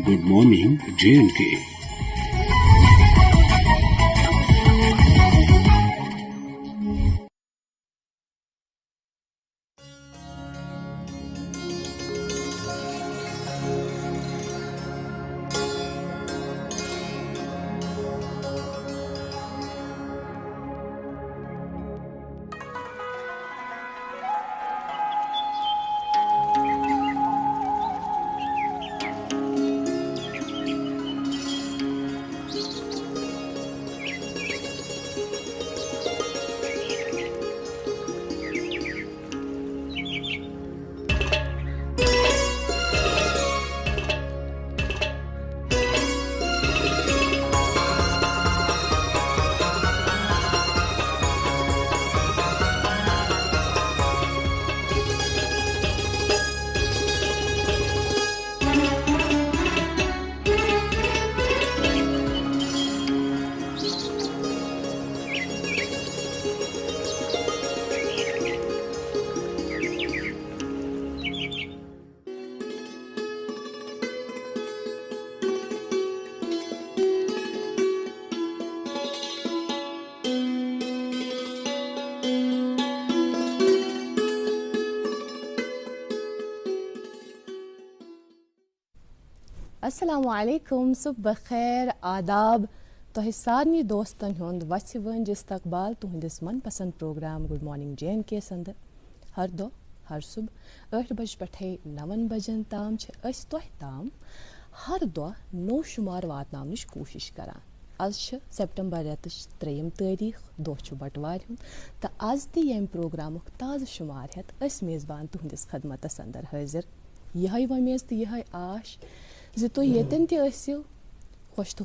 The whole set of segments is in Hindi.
Good morning, J&K. अस्सलामु अलैकुम, सुबह खैर, आदाब। तोह सारनी दोस्तन हुंद वच वन इस्तकबाल तुहंदिस मन पसंद प्रोग्राम गुड मॉर्निंग J&K संद हर दो हर सुबह 8 बज पे 9 बजन ताम अस तोह ताम हर दो नो शुमार वातनावनच कोशिश करान। आज सितंबर रेतच 3 तारीख दो बटवार हुंद तो आज ती यम प्रोग्राम ताज़ शुमार हेत अस मेज़बान तुहंदिस खदमतस अंदर हाजिर। यह वमेज तो यह आश जो तुम येतन तसिव खुश तो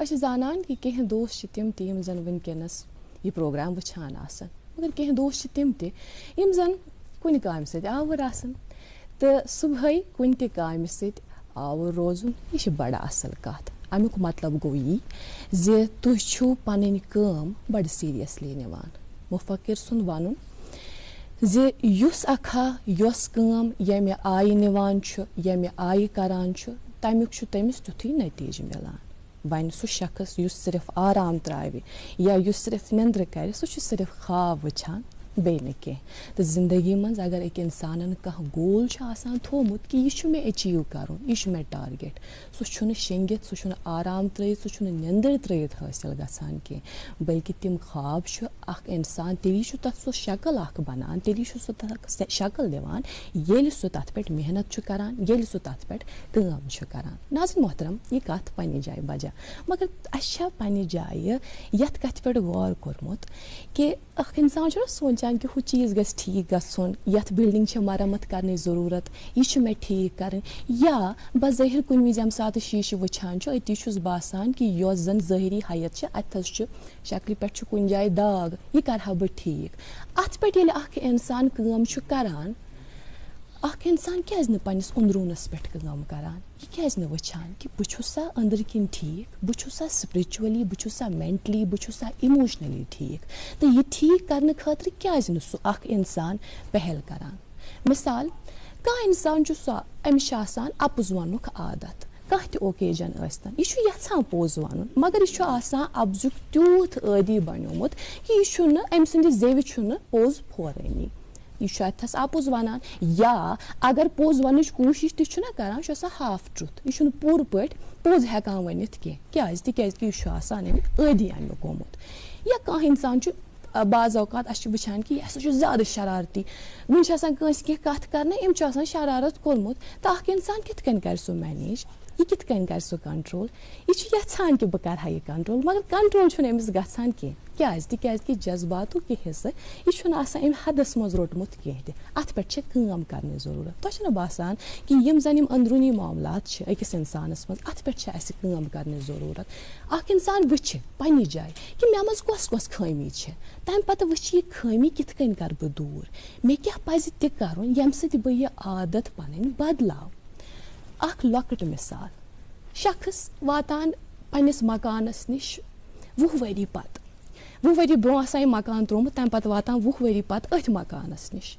अस जानान कि कह दोस्त तम यम जन वनकस यह प्रोग्राम वुछान आसन, मगर कह दोस्त तम यम जन कुन काम सत आवर आसन तो सुबह कुन त काम सत आवर रोजुन यह बड़ा असल कत। अमुक मतलब गो यी जे तुह छु पन काम बड़ सीरियसली निवान। मुफक्किर सुंद वनुन जे युस अखा युस काम यमे आय निवान छु यमे आय करान छु तमिक छु तमिस तुथी नतीज मिलान। वन सु शख्स युस सिर्फ आराम त्रावे या युस सिर्फ निंद्र करे सु छु सिर्फ ख्वाब वछान बे न कह। तो जिंदगी मज अगर एक इंसान कह गोल थोमुत कि यह मे अचीव कर यह टारगेट सह शेंगित सह आराम त्रयित सह निंदर त्रयित हासिल गसान कह, बल्कि तम ख्वाब इंसान तेली तथ सो शक्ल बनान तेली सो शक्ल दिवान ये सह तथ पे मेहनत करान ये सह तथ पे काम करान। नाज़िन मोहतरम यह कथ पन्ने जाए बजा, मगर अस पन्ने जाए यथ कथ पे गौर कोर्मुत कि इंसान सोचान कि हु चीज़ गस ठीक गसन यथ बिल्डिंग मरम्मत करने ज़रूरत यह मे ठीक कर, या बज़ाहिर कुन विज यम सात शीश वुछान अति बासान कि यस जन ज़ाहिरी हैत अत शक्ल पे कुन जाए दाग यह कर बह ठीक। अत पे इंसान काम करान इंसान क्या पन्निस अंदरूनस पे काम करान यह क्या वुछान कि बहुसा अंदर किन ठीक बहुसा स्पिरिचुअली बहुसा मेंटली बहुसा इमोशनली ठीक तो यह ठीक करने खातिर क्या सह इंसान पहल करान। मिसाल कह इंसान अमिस अपुज वनुक आदत कह त ओकेजन यह यहां पोज वन, मगर यह अब्जुक तूत आदि बनोमुत कि यह अम सद जेव पोज फोरनी यह अथस अपुज वनान, या अगर पोज वन कोशिश तह करान यह हाफ ट्रुथ यह पूर पे पोज हेकान वनित क्या यह आदि अमुक गोमुत। या कह इंसान बाज़ औकात अस वुछान कि यह ज़्यादा शरारती वन कथ कर शरारत कोर्मुत तो इंसान कित कर सह मैनेज यह कित कर सह कंट्रोल यह यहान कि बह कर यह कंट्रोल, मगर कंट्रोल अमिस गसान क्या जज्बातु कि हिस्से यह अम हदस मज रोटमुत कह अत पे काम करने ज़रूरत। तो बासान कि यम जन यम अंदरूनी मामलात अकिस इंसानस मज अत पे काम करने ज़रूरत। इंसान वुछ पन्ने जाए कि मे मज कस कस खामी तम पत वुछ यह खामी कित कर बह दूर मे क्या पज तह कर यम सत बह यह आदत पन बदलाव। लकट मिसाल शख्स वातान पन्निस मकानस निश 20 वरी पत वुह वरी ब्रोह आसान यह मकान त्रोमुत तम पत वातान 20 वरी पत अथ मकानस निश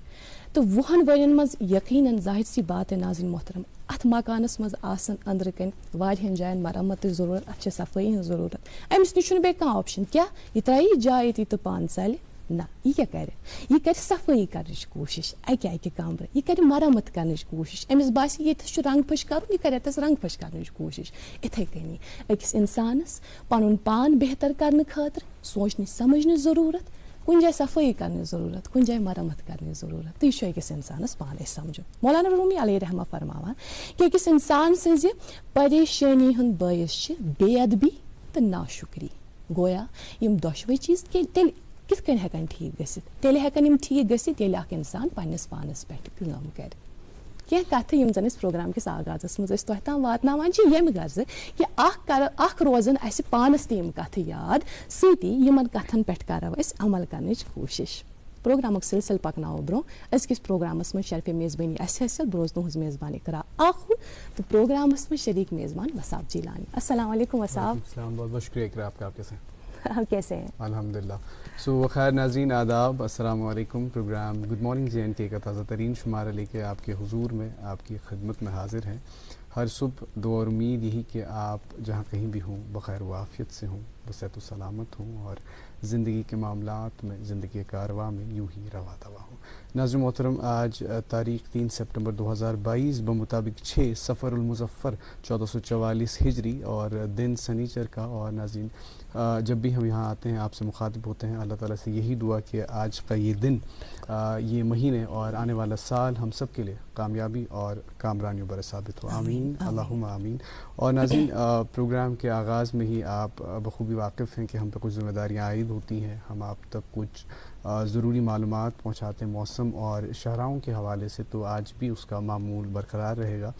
तो 20 वरियन मज यकीनन जाहिर सी बात है नाज़रीन मोहतरम अथ मकानस मज आसन अंदर कन वारियन जायन मरम्मत ज़रूरत अत सफाई हज ज़रूरत अमिस निश बे कह ऑप्शन क्या यह त्राई जाय तो पान चल ना यह कर सफाई कर कोशिश अके अके कमर यह कर मरम्मत कर कोशिश अमिस बास ये रंग फश कर यह कर रंग फश कर कोशिश इथे कनी अकिस इंसानस पन पान बेहतर करने खातर सोचने समझने ज़रूरत कुछ जाए सफाई करने ज़रूरत कुछ जाए मरम्मत करने ज़रूरत तो यह अकिस इंसानस पाने समझो मौलाना रूमी अलैहि रहमा फरमावान कि अकिस इंसान सज परेशानी हुंद बायस बेअदबी तो नाशुक्री गोया यम दोशवे चीज तेल किस कन हेकन ठीक गसित तेल हेकन यम ठीक गसित येल अख इंसान पन्निस पानस पेट काम कर क्या कथ यम जन इस प्रोग्राम किस आगाजस मज तह ताम वातनावान यम गर्ज कि अख रोजन अस पानस तम कथ याद सती यमन कथन पे करो अस अमल करने कोशिश प्रोग्राम सिलसिल पकनाओ ब्रो अजकिस प्रोग्रामस में शर्फ मेज़बानी असल बरोज तुज मेज़बानी करा आखु तो प्रोग्रामस में शरीक मेज़बान वसाब जिलानी। अस्सलाम वालेकुम वसाब। बहुत बहुत शुक्रिया इकरा आपका। आप कैसे हैं? आप कैसे हैं? अल्हम्दुलिल्लाह। सो खैर नाज़रीन आदाब, अस्सलाम वालेकुम। प्रोग्राम गुड मॉर्निंग JNK का ताज़ा तरीन शुमारा लेके आपके हुजूर में आपकी खिदमत में हाजिर हैं। हर सुबह दुआ और उम्मीद यही कि आप जहाँ कहीं भी हों बखैर वाफ़ियत से हों, बसेहत सलामत हों और ज़िंदगी के मामलात में, ज़िंदगी के कारवां में यूँ ही रवा दवा हो। नाज़रीन मोहतरम, आज तारीख़ 3 सितंबर 2022 बमुताबिक 6 सफ़रुल मुज़फ़्फ़र 1444 हिजरी और दिन सनीचर का। और नाज़रीन जब भी हम यहाँ आते हैं आपसे मुखातिब होते हैं, अल्लाह ताला से यही दुआ कि आज का ये दिन, ये महीने और आने वाला साल हम सब के लिए कामयाबी और कामरानियों बर साबित हो। आमीन अल्लाहुम्मा आमीन। और नाज़रीन प्रोग्राम के आगाज़ में ही आप बखूबी वाकिफ़ हैं कि हम पर कुछ ज़िम्मेदारियाँ आयद होती हैं। हम आप तक कुछ ज़रूरी मालूमात पहुँचाते हैं मौसम और शहराओं के हवाले से, तो आज भी उसका मामूल बरकरार रहेगा।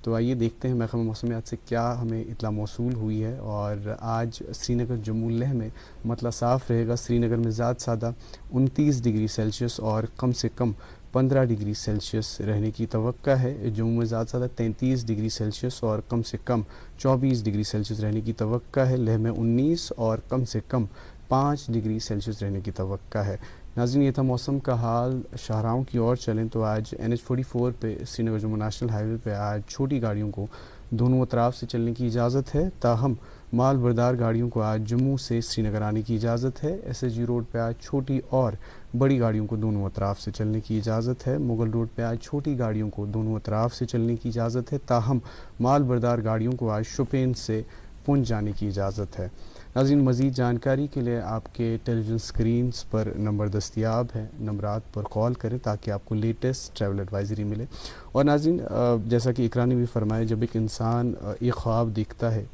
तो आइए देखते हैं महकमा मौसमियात से क्या हमें इत्तला मौसूल हुई है। और आज श्रीनगर जम्मू लेह में मतला साफ़ रहेगा। श्रीनगर में ज़्यादा सादा 29 डिग्री सेल्सियस और कम से कम 15 डिग्री सेल्सियस रहने की तवक्का है। जम्मू में ज़्यादा सादा 33 डिग्री सेल्सियस और कम से कम 24 डिग्री सेल्सियस रहने की तवक्का है। लेह में 19 और कम से कम 5 डिग्री सेल्सियस रहने की तवक्का है। नाज़रीन ये था मौसम का हाल। शाहराओं की ओर चलें तो आज NH44 पे श्रीनगर जम्मू नेशनल हाईवे पे आज छोटी गाड़ियों को दोनों अतराफ से चलने की इजाज़त है, ताहम माल बरदार गाड़ियों को आज जम्मू से श्रीनगर आने की इजाज़त है। SSG रोड पे आज छोटी और बड़ी गाड़ियों को दोनों अतराफ से चलने की इजाज़त है। मुगल रोड पे आज छोटी गाड़ियों को दोनों अतराफ से चलने की इजाज़त है, ताहम माल बरदार गाड़ियों को आज शुपेन से पुंछ जाने की इजाज़त है। नाज़रीन मज़ीद जानकारी के लिए आपके टेलीविज़न स्क्रीन्स पर नंबर दस्तियाब है, नंबरात पर कॉल करें ताकि आपको लेटेस्ट ट्रैवल एडवाइज़री मिले। और नाज़रीन जैसा कि इकरा ने भी फरमाया, जब एक इंसान एक ख्वाब देखता है,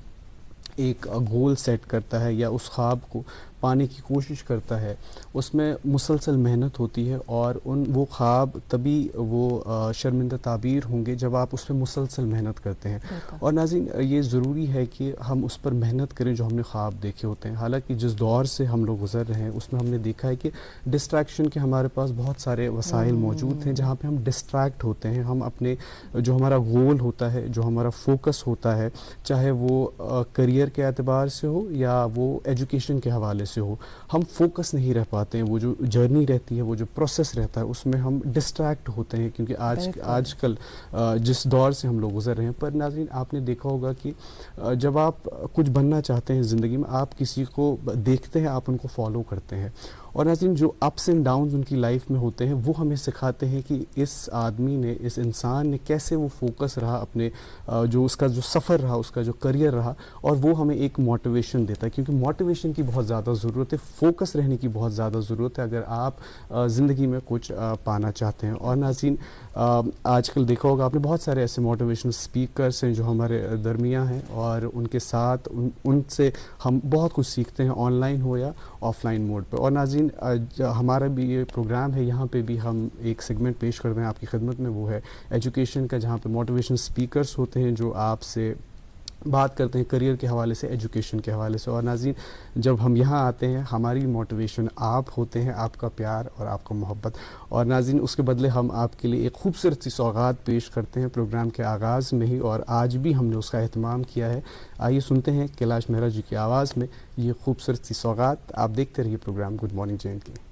एक गोल सेट करता है या उस ख्वाब को पाने की कोशिश करता है, उसमें मुसलसल मेहनत होती है और वो ख्वाब तभी वो शर्मिंदा ताबीर होंगे जब आप उस पर मुसलसल मेहनत करते हैं। और नाज़रीन ये ज़रूरी है कि हम उस पर मेहनत करें जो हमने ख्वाब देखे होते हैं। हालांकि जिस दौर से हम लोग गुज़र रहे हैं उसमें हमने देखा है कि डिस्ट्रैक्शन के हमारे पास बहुत सारे वसाइल मौजूद हैं जहाँ पर हम डिस्ट्रैक्ट होते हैं। हम अपने जो हमारा गोल होता है, जो हमारा फोकस होता है, चाहे वो करियर के एतबार से हो या वो एजुकेशन के हवाले से हो, हम फोकस नहीं रह पाते हैं। वो जो जर्नी रहती है, वो जो प्रोसेस रहता है, उसमें हम डिस्ट्रैक्ट होते हैं क्योंकि आजकल जिस दौर से हम लोग गुजर रहे हैं। पर नाज़रीन आपने देखा होगा कि जब आप कुछ बनना चाहते हैं ज़िंदगी में, आप किसी को देखते हैं, आप उनको फॉलो करते हैं। और नाज़रीन जो अप्स एंड डाउन्स उनकी लाइफ में होते हैं वो हमें सिखाते हैं कि इस आदमी ने, इस इंसान ने कैसे वो फोकस रहा अपने जो उसका जो सफ़र रहा, उसका जो करियर रहा, और वो हमें एक मोटिवेशन देता है। क्योंकि मोटिवेशन की बहुत ज़्यादा ज़रूरत है, फोकस रहने की बहुत ज़्यादा ज़रूरत है अगर आप ज़िंदगी में कुछ पाना चाहते हैं। और नाज़रीन आजकल देखा होगा आपने, बहुत सारे ऐसे मोटिवेशनल स्पीकर्स हैं जो हमारे दरमियाँ हैं और उनके साथ उनसे हम बहुत कुछ सीखते हैं, ऑनलाइन हो या ऑफलाइन मोड पर। और नाज़रीन हमारा भी ये प्रोग्राम है, यहाँ पे भी हम एक सेगमेंट पेश करते हैं आपकी खिदमत में, वो है एजुकेशन का, जहाँ पे मोटिवेशनल स्पीकर्स होते हैं जो आपसे बात करते हैं करियर के हवाले से, एजुकेशन के हवाले से। और नाज़रीन, जब हम यहाँ आते हैं हमारी मोटिवेशन आप होते हैं, आपका प्यार और आपका मोहब्बत। और नाज़रीन, उसके बदले हम आपके लिए एक खूबसूरत सी सौगात पेश करते हैं प्रोग्राम के आगाज़ में ही, और आज भी हमने उसका अहतमाम किया है। आइए सुनते हैं कैलाश मेहरा जी की आवाज़ में ये खूबसूरत सी सौगात। आप देखते रहिए प्रोग्राम गुड मॉर्निंग जे.एंड.के।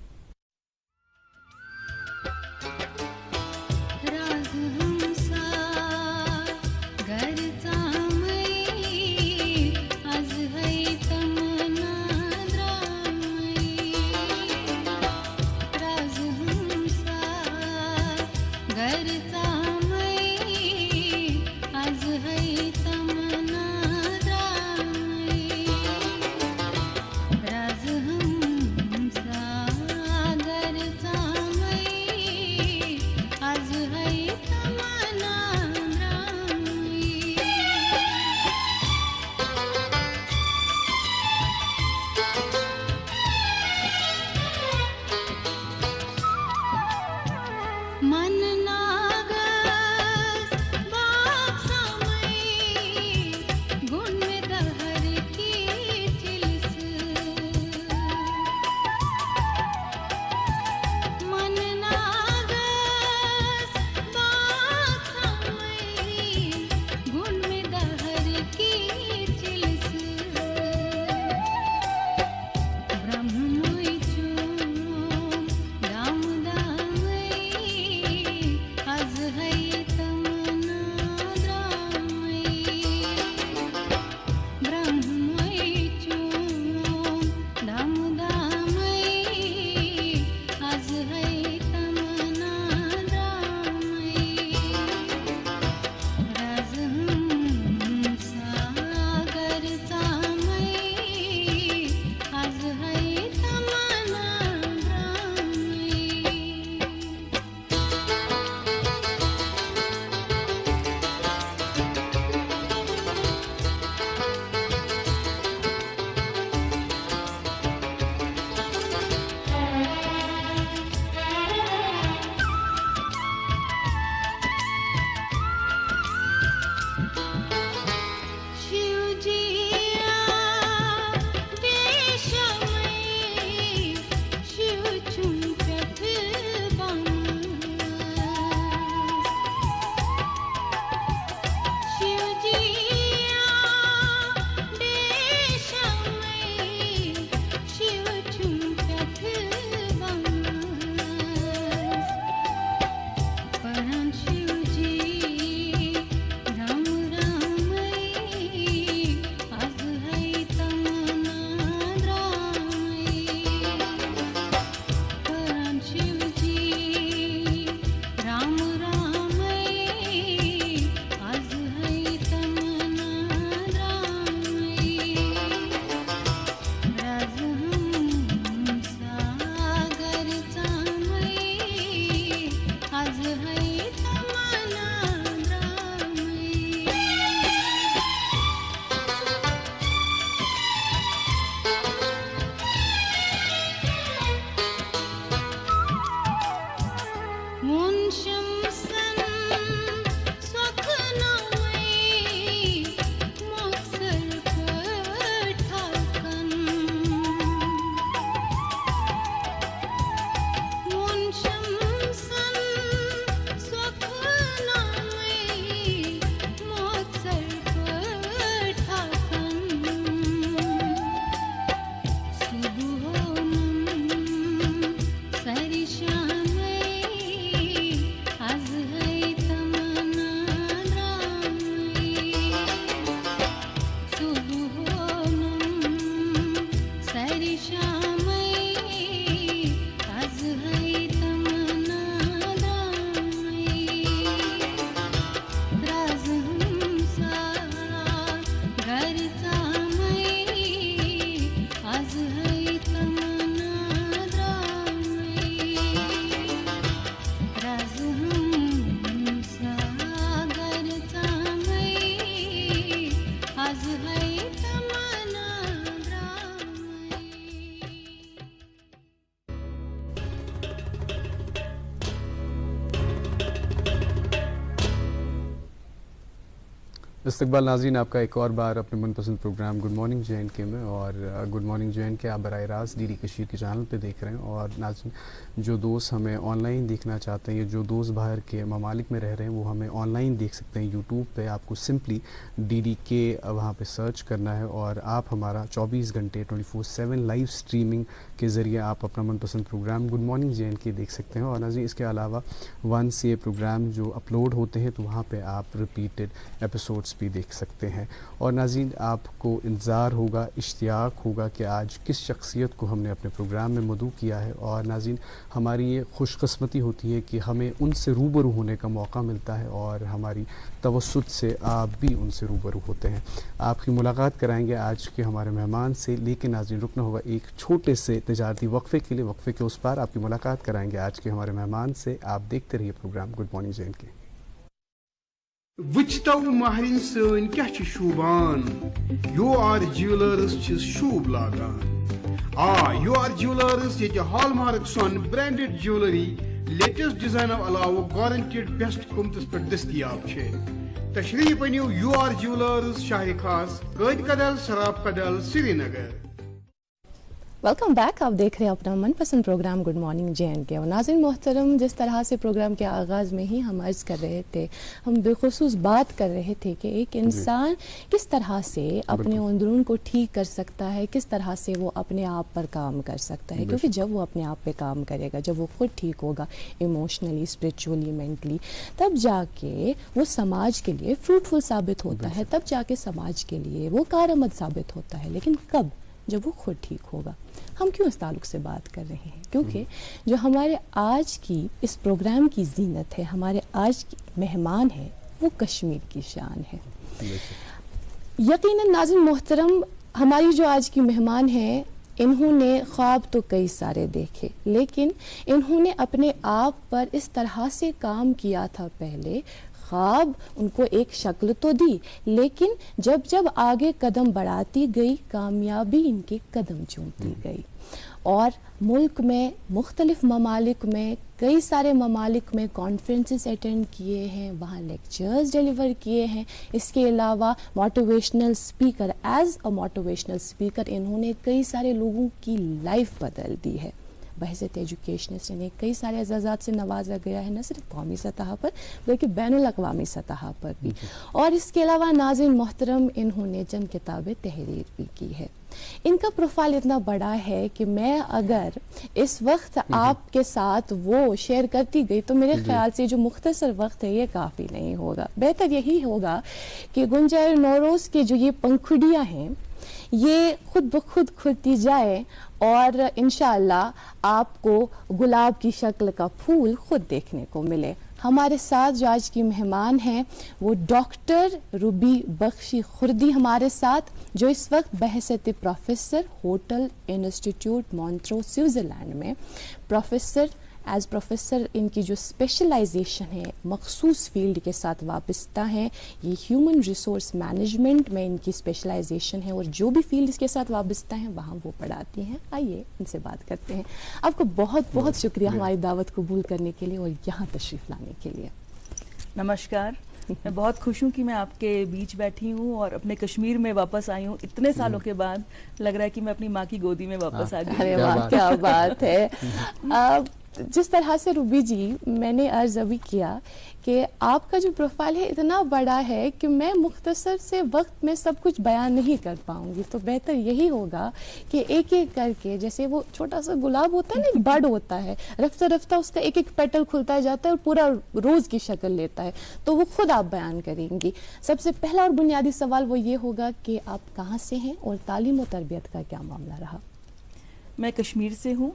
राज हम इस्तकबाल नाज़रीन आपका एक और बार अपने मनपसंद प्रोग्राम गुड मॉर्निंग JNK में। और गुड मॉर्निंग JNK आप बराह रास्त DD कशीर के चैनल पे देख रहे हैं। और नाज़रीन जो दोस्त हमें ऑनलाइन देखना चाहते हैं, जो दोस्त बाहर के ममालिक में रह रहे हैं, वो हमें ऑनलाइन देख सकते हैं यूट्यूब पे। आपको सिंपली DDK वहाँ पे सर्च करना है और आप हमारा 24 घंटे 24/7 लाइव स्ट्रीमिंग के ज़रिए आप अपना मनपसंद प्रोग्राम गुड मॉर्निंग JNK देख सकते हैं। और नाज़रीन इसके अलावा वंस ये प्रोग्राम जो अपलोड होते हैं तो वहाँ पे आप रिपीटेड एपिसोड्स भी देख सकते हैं। और नाज़रीन आपको इंतज़ार होगा, इश्तियाक होगा कि आज किस शख्सियत को हमने अपने प्रोग्राम में मदऊ किया है। और नाज़रीन हमारी ये खुशकिस्मती होती है कि हमें उनसे रूबरू होने का मौका मिलता है और हमारी तवस्सुत से आप भी उनसे रूबरू होते हैं। आपकी मुलाकात कराएंगे आज के हमारे मेहमान से, लेकिन नाज़रीन रुकना होगा एक छोटे से तिजारती वक्फ़े के लिए। वक्फ़े के उस पार आपकी मुलाकात कराएंगे आज के हमारे मेहमान से। आप देखते रहिए प्रोग्राम गुड मॉर्निंग JNK। वचतव महरिन सन क्या शूबान, UR ज्वेलर्स शूब लागान। UR ज्वेलर्स ये हॉलमार्क सन ब्रांडेड ज्वेलरी लेटेस्ट डिजाइन अलावा गारंटेड बेस्ट कीमतस पे दस्तयाब छे। तशरीफ अनियो UR ज्वेलर्स शाह खास कैद कदल सराब कदल श्रीनगर। Welcome back. आप देख रहे हैं अपना मनपसंद प्रोग्राम गुड मॉर्निंग JNK। और नाज़रीन मोहतरम, जिस तरह से प्रोग्राम के आगाज़ में ही हम अर्ज़ कर रहे थे, हम बिलखुसूस बात कर रहे थे कि एक इंसान किस तरह से अपने अंदरून को ठीक कर सकता है, किस तरह से वो अपने आप पर काम कर सकता है। क्योंकि जब वो अपने आप पे काम करेगा, जब वो खुद ठीक होगा इमोशनली, स्पिरिचुअली, मेंटली, तब जाके वो समाज के लिए फ्रूटफुल साबित होता है, तब जाके समाज के लिए वो कारआमद साबित होता है। लेकिन कब? जब वो खुद ठीक होगा। हम क्यों इस ताल्लुक से बात कर रहे हैं? क्योंकि जो हमारे आज की इस प्रोग्राम की जीनत है, हमारे आज की मेहमान है, वो कश्मीर की शान है। यकीनन नाज़रीन मोहतरम, हमारी जो आज की मेहमान है, इन्होंने ख्वाब तो कई सारे देखे, लेकिन इन्होंने अपने आप पर इस तरह से काम किया था। पहले ख्वाब उनको एक शक्ल तो दी, लेकिन जब जब आगे कदम बढ़ाती गई, कामयाबी इनके कदम चूमती गई। और मुल्क में मुख्तलिफ ममालिक में, कई सारे ममालिक में कॉन्फ्रेंसेस अटेंड किए हैं, वहाँ लेक्चर्स डिलीवर किए हैं। इसके अलावा motivational speaker, as a motivational speaker इन्होंने कई सारे लोगों की लाइफ बदल दी है। बहज़त एजुकेशनिस्ट इन्हें कई सारे एजाज़ात से नवाजा गया है, न सिर्फ कौमी सतह पर बल्कि बैनुल अक़वामी सतह पर भी। और इसके अलावा नाज़रीन मोहतरम, इन्होंने चंद किताबें तहरीर भी की है। इनका प्रोफाइल इतना बड़ा है कि मैं अगर इस वक्त आपके साथ वो शेयर करती गई तो मेरे ख्याल से जो मुख्तसर वक्त है ये काफ़ी नहीं होगा। बेहतर यही होगा कि गुंजर नौरोज़ के जो ये पंखुड़ियाँ हैं ये खुद ब खुद खुलती जाए और इंशाअल्लाह आपको गुलाब की शक्ल का फूल खुद देखने को मिले। हमारे साथ जो आज की मेहमान हैं वो डॉक्टर रूबी बख्शी खुर्दी हमारे साथ, जो इस वक्त बहसत professor hotel institute Montreux Switzerland में एज प्रोफेसर इनकी जो स्पेशलाइजेशन है मखसूस फील्ड के साथ वाबस्ता हैं। ये ह्यूमन रिसोर्स मैनेजमेंट में इनकी स्पेशलाइजेशन है और जो भी फील्ड इसके साथ वाबस्ता हैं वहाँ वो पढ़ाती हैं। आइए इनसे बात करते हैं। आपको बहुत बहुत शुक्रिया हमारी दावत कबूल करने के लिए और यहाँ तशरीफ़ लाने के लिए। नमस्कार। मैं बहुत खुश हूँ कि मैं आपके बीच बैठी हूँ और अपने कश्मीर में वापस आई हूँ। इतने सालों के बाद लग रहा है कि मैं अपनी माँ की गोदी में वापस आ गई। अरे वाह, क्या बात है। जिस तरह से रूबी जी मैंने अर्ज़ अभी किया कि आपका जो प्रोफाइल है इतना बड़ा है कि मैं मुख्तसर से वक्त में सब कुछ बयान नहीं कर पाऊंगी, तो बेहतर यही होगा कि एक एक करके, जैसे वो छोटा सा गुलाब होता है ना, एक बड होता है, रफ्ता रफ्ता उसका एक एक पेटल खुलता जाता है और पूरा रोज़ की शक्ल लेता है, तो वो खुद आप बयान करेंगी। सबसे पहला और बुनियादी सवाल वो ये होगा कि आप कहाँ से हैं और तालीम और तरबियत का क्या मामला रहा? मैं कश्मीर से हूँ,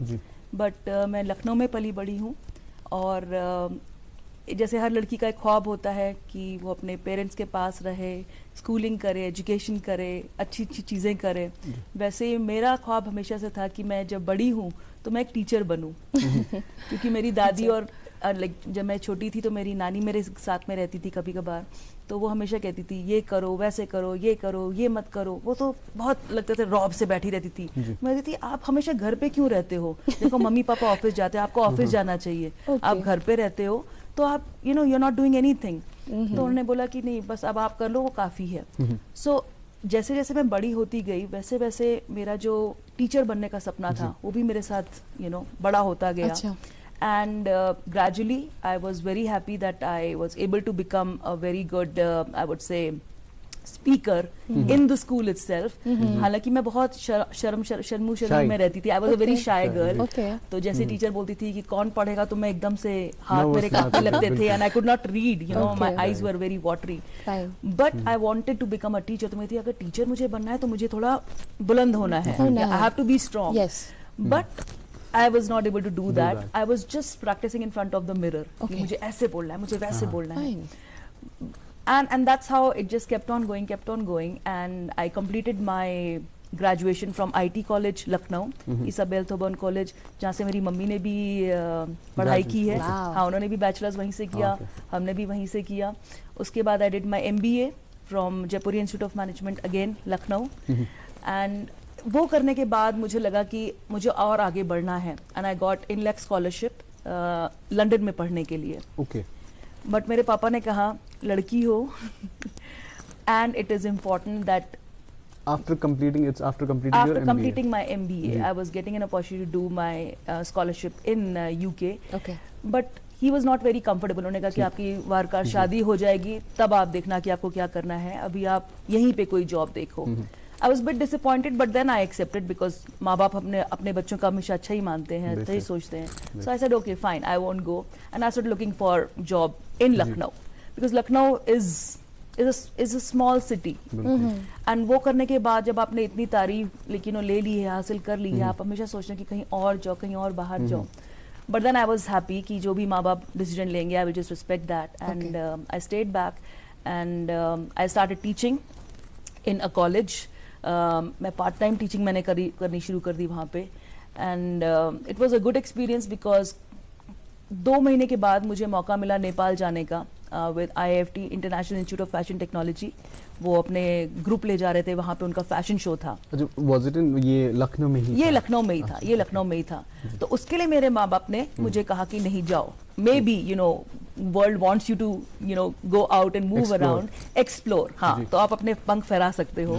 बट मैं लखनऊ में पली बड़ी हूँ। और जैसे हर लड़की का एक ख्वाब होता है कि वो अपने पेरेंट्स के पास रहे, स्कूलिंग करे, एजुकेशन करे, अच्छी अच्छी चीज़ें करे, वैसे मेरा ख्वाब हमेशा से था कि मैं जब बड़ी हूँ तो मैं एक टीचर बनूँ। क्योंकि मेरी दादी और लाइक जब मैं छोटी थी तो मेरी नानी मेरे साथ में रहती थी कभी कभार, तो वो हमेशा कहती थी ये करो, वैसे करो, ये मत करो। वो तो बहुत लगता था रौब से बैठी रहती थी। मैं कहती थी आप हमेशा घर पे क्यों रहते हो? देखो मम्मी पापा ऑफिस जाते हैं, आपको ऑफिस जाना चाहिए। आप घर पे रहते हो तो आप you know you are not doing anything. तो उन्होंने बोला कि नहीं बस अब आप कर लो, वो काफ़ी है। सो जैसे जैसे मैं बड़ी होती गई वैसे वैसे मेरा जो टीचर बनने का सपना था वो भी मेरे साथ बड़ा होता गया। अच्छा। And gradually I was very happy that I was able to become a very good I would say speaker in the school itself। हालांकि मैं बहुत शर्मू में रहती थी। I was a very shy girl। तो जैसे टीचर बोलती थी कि कौन पढ़ेगा तो मैं एकदम से हाथ मेरे कांपने लगते थे and I could not read, my eyes were very watery। But I wanted to become a teacher। तो मैं थी अगर टीचर मुझे बनना है तो मुझे थोड़ा बुलंद होना है, I have to be strong। But I was not able to do that। I was just practicing in front of the mirror कि मुझे ऐसे बोलना है, मुझे वैसे बोलना है। And that's how it just kept on going and I completed my graduation from IT college Lucknow, Isabel Thoburn college, जहाँ से मेरी मम्मी ने भी पढ़ाई की है। हाँ, उन्होंने भी बैचलर्स वहीं से किया, हमने भी वहीं से किया। उसके बाद I did my MBA from Jaipur Institute of Management again Lucknow। and वो करने के बाद मुझे लगा कि मुझे और आगे बढ़ना है and I got Inlaks scholarship London में पढ़ने के लिए। बट मेरे पापा ने कहा लड़की हो and it is important that after completing my MBA I was getting an opportunity to do my scholarship in UK। but he was not very comfortable। उन्होंने कहा कि आपकी वारकार शादी हो जाएगी तब आप देखना कि आपको क्या करना है, अभी आप यहीं पे कोई जॉब देखो। I was a bit disappointed but then I accepted because माँ बाप अपने बच्चों का हमेशा अच्छा ही मानते हैं, अच्छा ही सोचते हैं। So I said okay fine, I won't go and I started looking for job in Lucknow because Lucknow is a small city। and वो करने के बाद जब आपने इतनी तारीफ लेकिन ले ली है, हासिल कर ली है, आप हमेशा सोचते हैं कि कहीं और जाओ, कहीं और बाहर जाओ। but then I was happy कि जो भी माँ बाप डिसीजन लेंगे I will just respect that and I stayed back and I started teaching in a college। मैं पार्ट टाइम टीचिंग मैंने करनी शुरू कर दी वहाँ पे and it was a good experience because 2 महीने के बाद मुझे मौका मिला नेपाल जाने का with IIFT international institute of fashion technology. वो अपने ग्रुप ले जा रहे थे, वहाँ पे उनका फैशन शो था। Was it in ये लखनऊ में ही? ये लखनऊ में ही था, ये लखनऊ में ही था। तो उसके लिए मेरे माँ बाप ने मुझे कहा कि नहीं जाओ, maybe world wants you to go out and move around, explore. हाँ, तो आप अपने पंख फहरा सकते हो।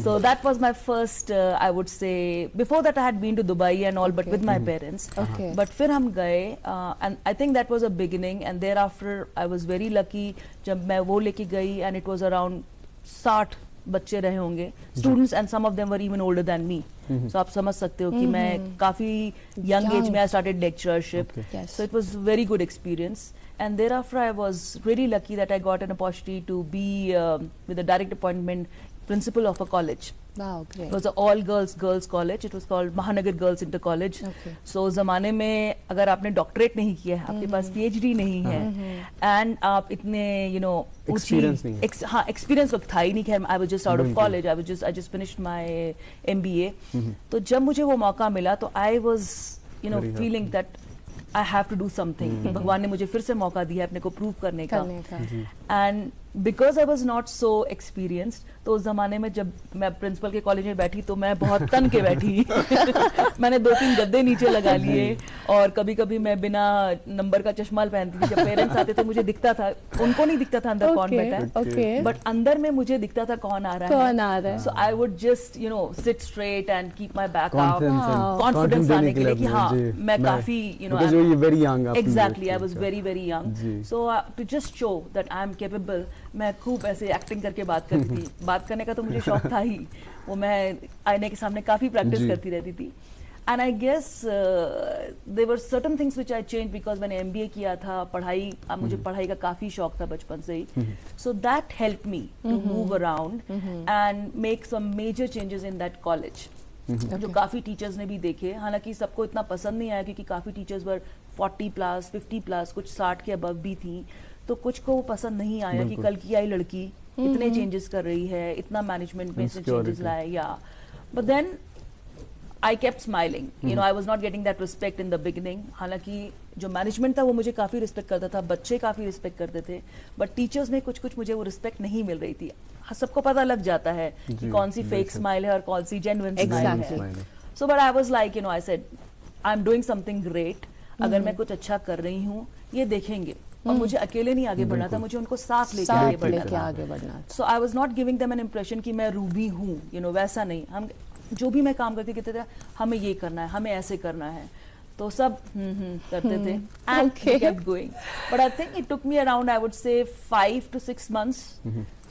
So that was my first I would say, before that I had been to Dubai and all but with my parents. But फिर हम गए and I think that was a beginning and thereafter I was very lucky जब मैं वो लेके गई एंड इट वाज अराउंड 60 बच्चे रहे होंगे students and some of them were even older than me. So आप समझ सकते हो कि मैं काफी यंग एज में I started lectureship. So it was very good experience and thereafter I was really lucky that I got an opportunity to be with a direct appointment principal of a college। Wow, great। It was an all girls college। It was called Mahanagar Girls Inter College। So ज़माने में अगर आपने डॉक्टरेट नहीं किया है, आपके पास PhD नहीं है एंड आप इतने एक्सपीरियंस वक्त था ही नहीं। खैर I was just out of college, I just finished my MBA। तो जब मुझे वो मौका मिला तो I was feeling that I have to do something। भगवान ने मुझे फिर से मौका दिया अपने को प्रूव करने का। And because I was not so experienced, तो उस जमाने में जब मैं प्रिंसिपल के कॉलेज में बैठी तो मैं बहुत तन के बैठी। मैंने 2-3 गद्दे नीचे लगा लिए और कभी कभी मैं बिना नंबर का चश्मा पहनती थी। जब पेरेंट्स आते थे मुझे दिखता था, उनको नहीं दिखता था अंदर कौन बैठा है, बट अंदर में मुझे दिखता था कौन आ रहा है। So I would just sit straight and keep my back out, confidence आने के लिए कि हाँ मैं काफी exactly I was very very young. So to just show that I am capable, मैं खूब ऐसे एक्टिंग करके बात करती थी। बात करने का तो मुझे शौक था ही, वो मैं आईने के सामने काफी प्रैक्टिस करती रहती थी। And I guess there were certain things which I change because मैंने MBA किया था। पढ़ाई, मुझे पढ़ाई का काफी शौक था बचपन से ही। So that help me to move around and make some major changes in that college, जो काफी टीचर्स ने भी देखे। हालांकि सबको इतना पसंद नहीं आया क्योंकि काफी टीचर्स वर 40+, 50+, कुछ 60 के अबव भी थी। तो कुछ को पसंद नहीं आया कि कल की आई लड़की इतने चेंजेस कर रही है, इतना मैनेजमेंट में इसने चेंजेस लाए। Yeah but then I kept smiling. I was not getting that respect in the beginning. हालांकि जो मैनेजमेंट था वो मुझे काफी रिस्पेक्ट करता था, बच्चे काफी रिस्पेक्ट करते थे, बट टीचर्स में कुछ मुझे वो रिस्पेक्ट नहीं मिल रही थी। सबको पता लग जाता है कि कौन सी फेक स्माइल है और कौन सी जेन्युइन स्माइल है। So but I was like I said I am doing something great. अगर मैं कुछ अच्छा कर रही हूँ ये देखेंगे, और मुझे अकेले नहीं आगे बढ़ना था, मुझे उनको साथ लेके साथ आगे बढ़ना लेके था। आगे बढ़ना था। So I was not giving them an impression कि मैं रूबी हूँ, यू नो, वैसा नहीं। हम जो भी मैं काम करती कहते थे हमें ये करना है, हमें ऐसे करना है, तो सब करते थे and kept going. But I think it took me around, I would से 5 to 6 months.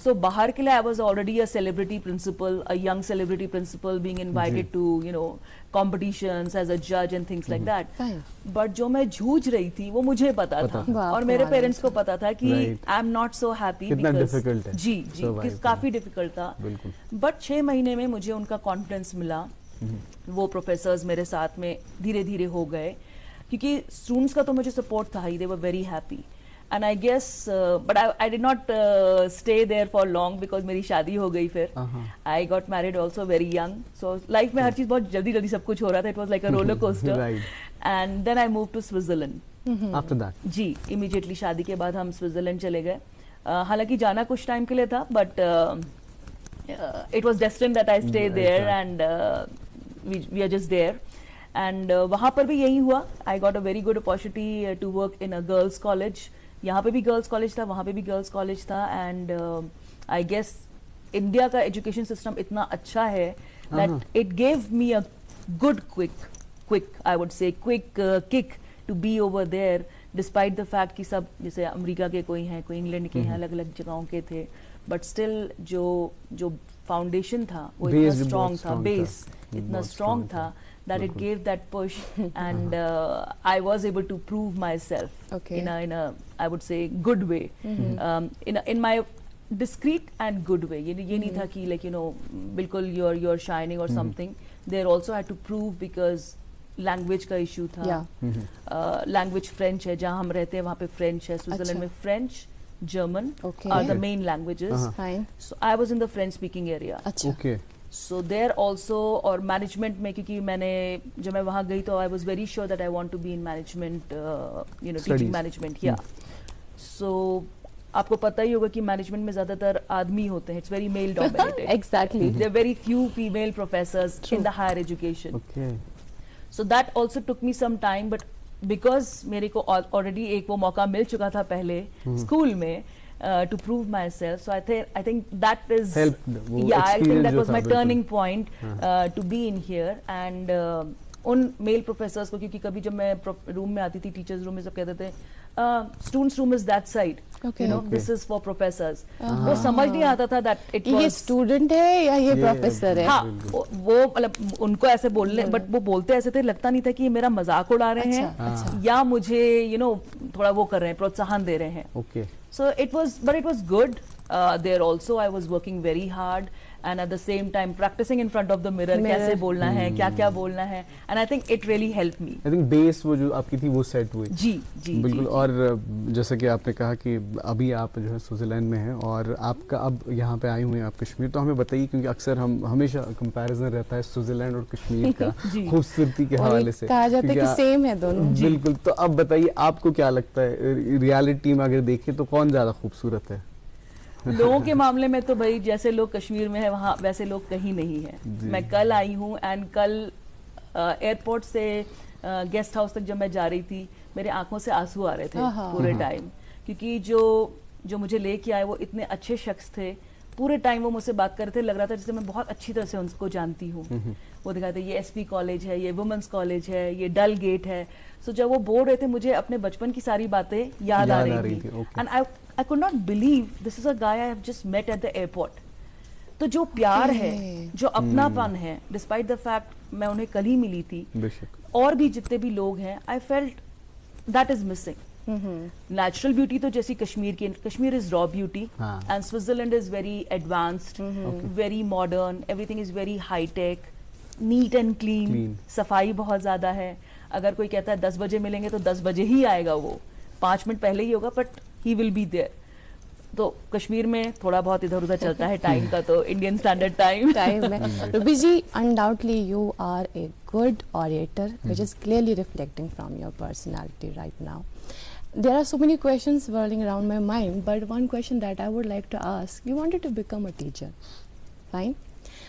So बाहर के लिए I was already a celebrity principal, a young celebrity principal, being invited to, you know, competitions as a judge and things like that. Fine. But जो मैं जूझ रही थी वो मुझे पता था, वाह, और मेरे तुम्हारा पेरेंट्स को पता था कि Right. I am not so happy. कितना difficult है जी survive कि करना। काफी डिफिकल्ट था। बिल्कुल। बट 6 महीने में मुझे उनका कॉन्फिडेंस मिला, वो प्रोफेसर्स मेरे साथ में धीरे धीरे हो गए, क्योंकि स्टूडेंट्स का तो मुझे सपोर्ट था ही, they were very happy. And I guess but I did not stay there for long because मेरी शादी हो गई फिर। I got married also very young, so life में हर चीज बहुत जल्दी जल्दी सब कुछ हो रहा था, it was like a roller coaster. And then I move to Switzerland after that. जी, इमीडिएटली शादी के बाद हम स्विट्जरलैंड चले गए। हालांकि जाना कुछ टाइम के लिए था, but it was destined that I stay there and we are just there. And वहाँ पर भी यही हुआ, I got a very good opportunity to work in a girls college. यहाँ पे भी गर्ल्स कॉलेज था, वहाँ पे भी गर्ल्स कॉलेज था। एंड आई गेस इंडिया का एजुकेशन सिस्टम इतना अच्छा है that it gave me a good quick I would say quick kick to be over there, despite the fact कि सब जैसे अमेरिका के कोई हैं, कोई इंग्लैंड के हैं, अलग अलग जगहों के थे, बट स्टिल जो फाउंडेशन था वो इतना स्ट्रॉन्ग था, बेस इतना स्ट्रॉन्ग था that it gave that push and I was able to prove myself in a I would say good way, in my discreet and good way. ये नहीं था कि like you know बिल्कुल you're shining or something. There also had to prove because language का issue था। language French है, जहाँ हम रहते हैं वहाँ पे French है, स्विट्जरलैंड में French, German are the main languages. So I was in the French speaking area. Okay. So there also, और मैनेजमेंट में, क्योंकि मैंने जब मैं वहाँ गई तो I was very sure that I want to be in management, you know, teaching management. Yeah so आपको पता ही होगा कि मैनेजमेंट में ज्यादातर आदमी होते हैं, it's very male dominated. Exactly, there very few female professors in the higher education. So that also took me some time, but because मेरे को ऑलरेडी एक वो मौका मिल चुका था पहले स्कूल में to prove myself, so I think that is I think that was my turning point to be in here. And उन मेल प्रोफेसर्स को, क्योंकि कभी जब मैं रूम में आती थी, टीचर्स रूम में, सब कहते थे students room is that side, you know, this is for professors. वो समझ नहीं आता था दैट इट वाज ये स्टूडेंट है या ये प्रोफेसर है। हाँ, वो मतलब उनको ऐसे बोलने, बट वो बोलते ऐसे थे, लगता नहीं था कि ये मेरा मजाक उड़ा रहे हैं या मुझे यू नो थोड़ा वो कर रहे हैं, प्रोत्साहन दे रहे हैं। So it was good. There also I was working very hard and at the same time practicing in front of the mirror कैसे बोलना है, क्या क्या बोलना है, and I think it really helped me. I think base वो जो आपकी थी वो सेट हुई। जी बिल्कुल। जी, और जैसा कि आपने कहा कि अभी आप जो है स्विट्जरलैंड में हैं और आपका अब यहाँ पे आए हुए हैं आप कश्मीर, तो हमें बताइए, क्योंकि अक्सर हम हमेशा कंपैरिजन रहता है स्विट्जरलैंड और कश्मीर का खूबसूरती के हवाले से, कहा जाता है कि सेम है दोनों। बिल्कुल। तो अब बताइए आपको क्या लगता है, रियलिटी में अगर देखें तो कौन ज्यादा खूबसूरत है? लोगों के मामले में तो भाई जैसे लोग कश्मीर में है वहाँ वैसे लोग कहीं नहीं है। मैं कल आई हूँ एंड कल एयरपोर्ट से गेस्ट हाउस तक जब मैं जा रही थी, मेरे आंखों से आंसू आ रहे थे पूरे टाइम, क्योंकि जो मुझे लेके आए वो इतने अच्छे शख्स थे। पूरे टाइम वो मुझसे बात कर रहे थे, लग रहा था जैसे मैं बहुत अच्छी तरह से उनको जानती हूँ। वो दिखाते ये एसपी कॉलेज है, ये वुमेन्स कॉलेज है, ये डल गेट है। सो जब वो बोल रहे थे, मुझे अपने बचपन की सारी बातें याद आ रही थी and I could not believe this is a guy I have just met at the airport. तो जो प्यार है, जो अपनापन है, despite the fact मैं उन्हें कल ही मिली थी, और भी जितने भी लोग हैं, I felt that is missing. Natural beauty तो जैसी कश्मीर की, Kashmir is raw beauty and Switzerland is very advanced, very modern, everything is very high tech, neat and clean. सफाई बहुत ज्यादा है। अगर कोई कहता है 10 बजे मिलेंगे तो 10 बजे ही आएगा, वो 5 मिनट पहले ही होगा, but he will be there. तो कश्मीर में थोड़ा बहुत इधर उधर चलता है टाइम का, तो इंडियन स्टैंडर्ड टाइम में। Ruby ji, undoubtedly you are a good orator, which is clearly reflecting from your personality right now. There are so many questions whirling around my mind, but one question that I would like to ask: you wanted to become a teacher, fine,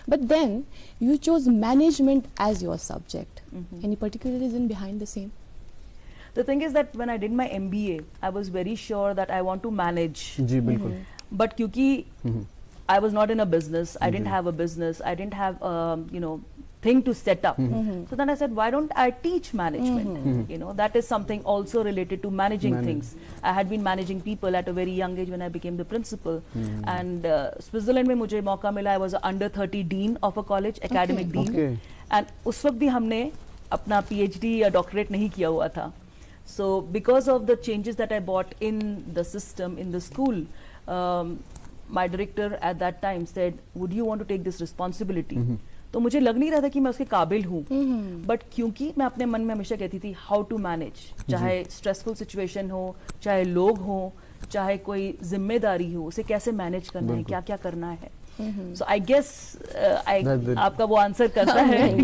but then you chose management as your subject. Any particular reason behind the same? The thing is that when I did my MBA, I was very sure that I want to manage. जी बिल्कुल. But क्योंकि I was not in a business, I didn't have a business, I didn't have thing to set up. So then I said, why don't I teach management? You know, that is something also related to managing things. I had been managing people at a very young age when I became the principal. And Switzerland में मुझे मौका मिला. I was a under 30 dean of a college, academic dean. And उस वक्त भी हमने अपना PhD या doctorate नहीं किया हुआ था. So because of the changes that I brought in the system, in the school, my director at that time said, would you want to take this responsibility? तो मुझे लग नहीं रहा था कि मैं उसके काबिल हूँ, बट क्योंकि मैं अपने मन में हमेशा कहती थी हाउ टू मैनेज, चाहे स्ट्रेसफुल सिचुएशन हो, चाहे लोग हो, चाहे कोई जिम्मेदारी हो, उसे कैसे मैनेज करना है, क्या क्या करना है. So I guess आपका वो आंसर करता है.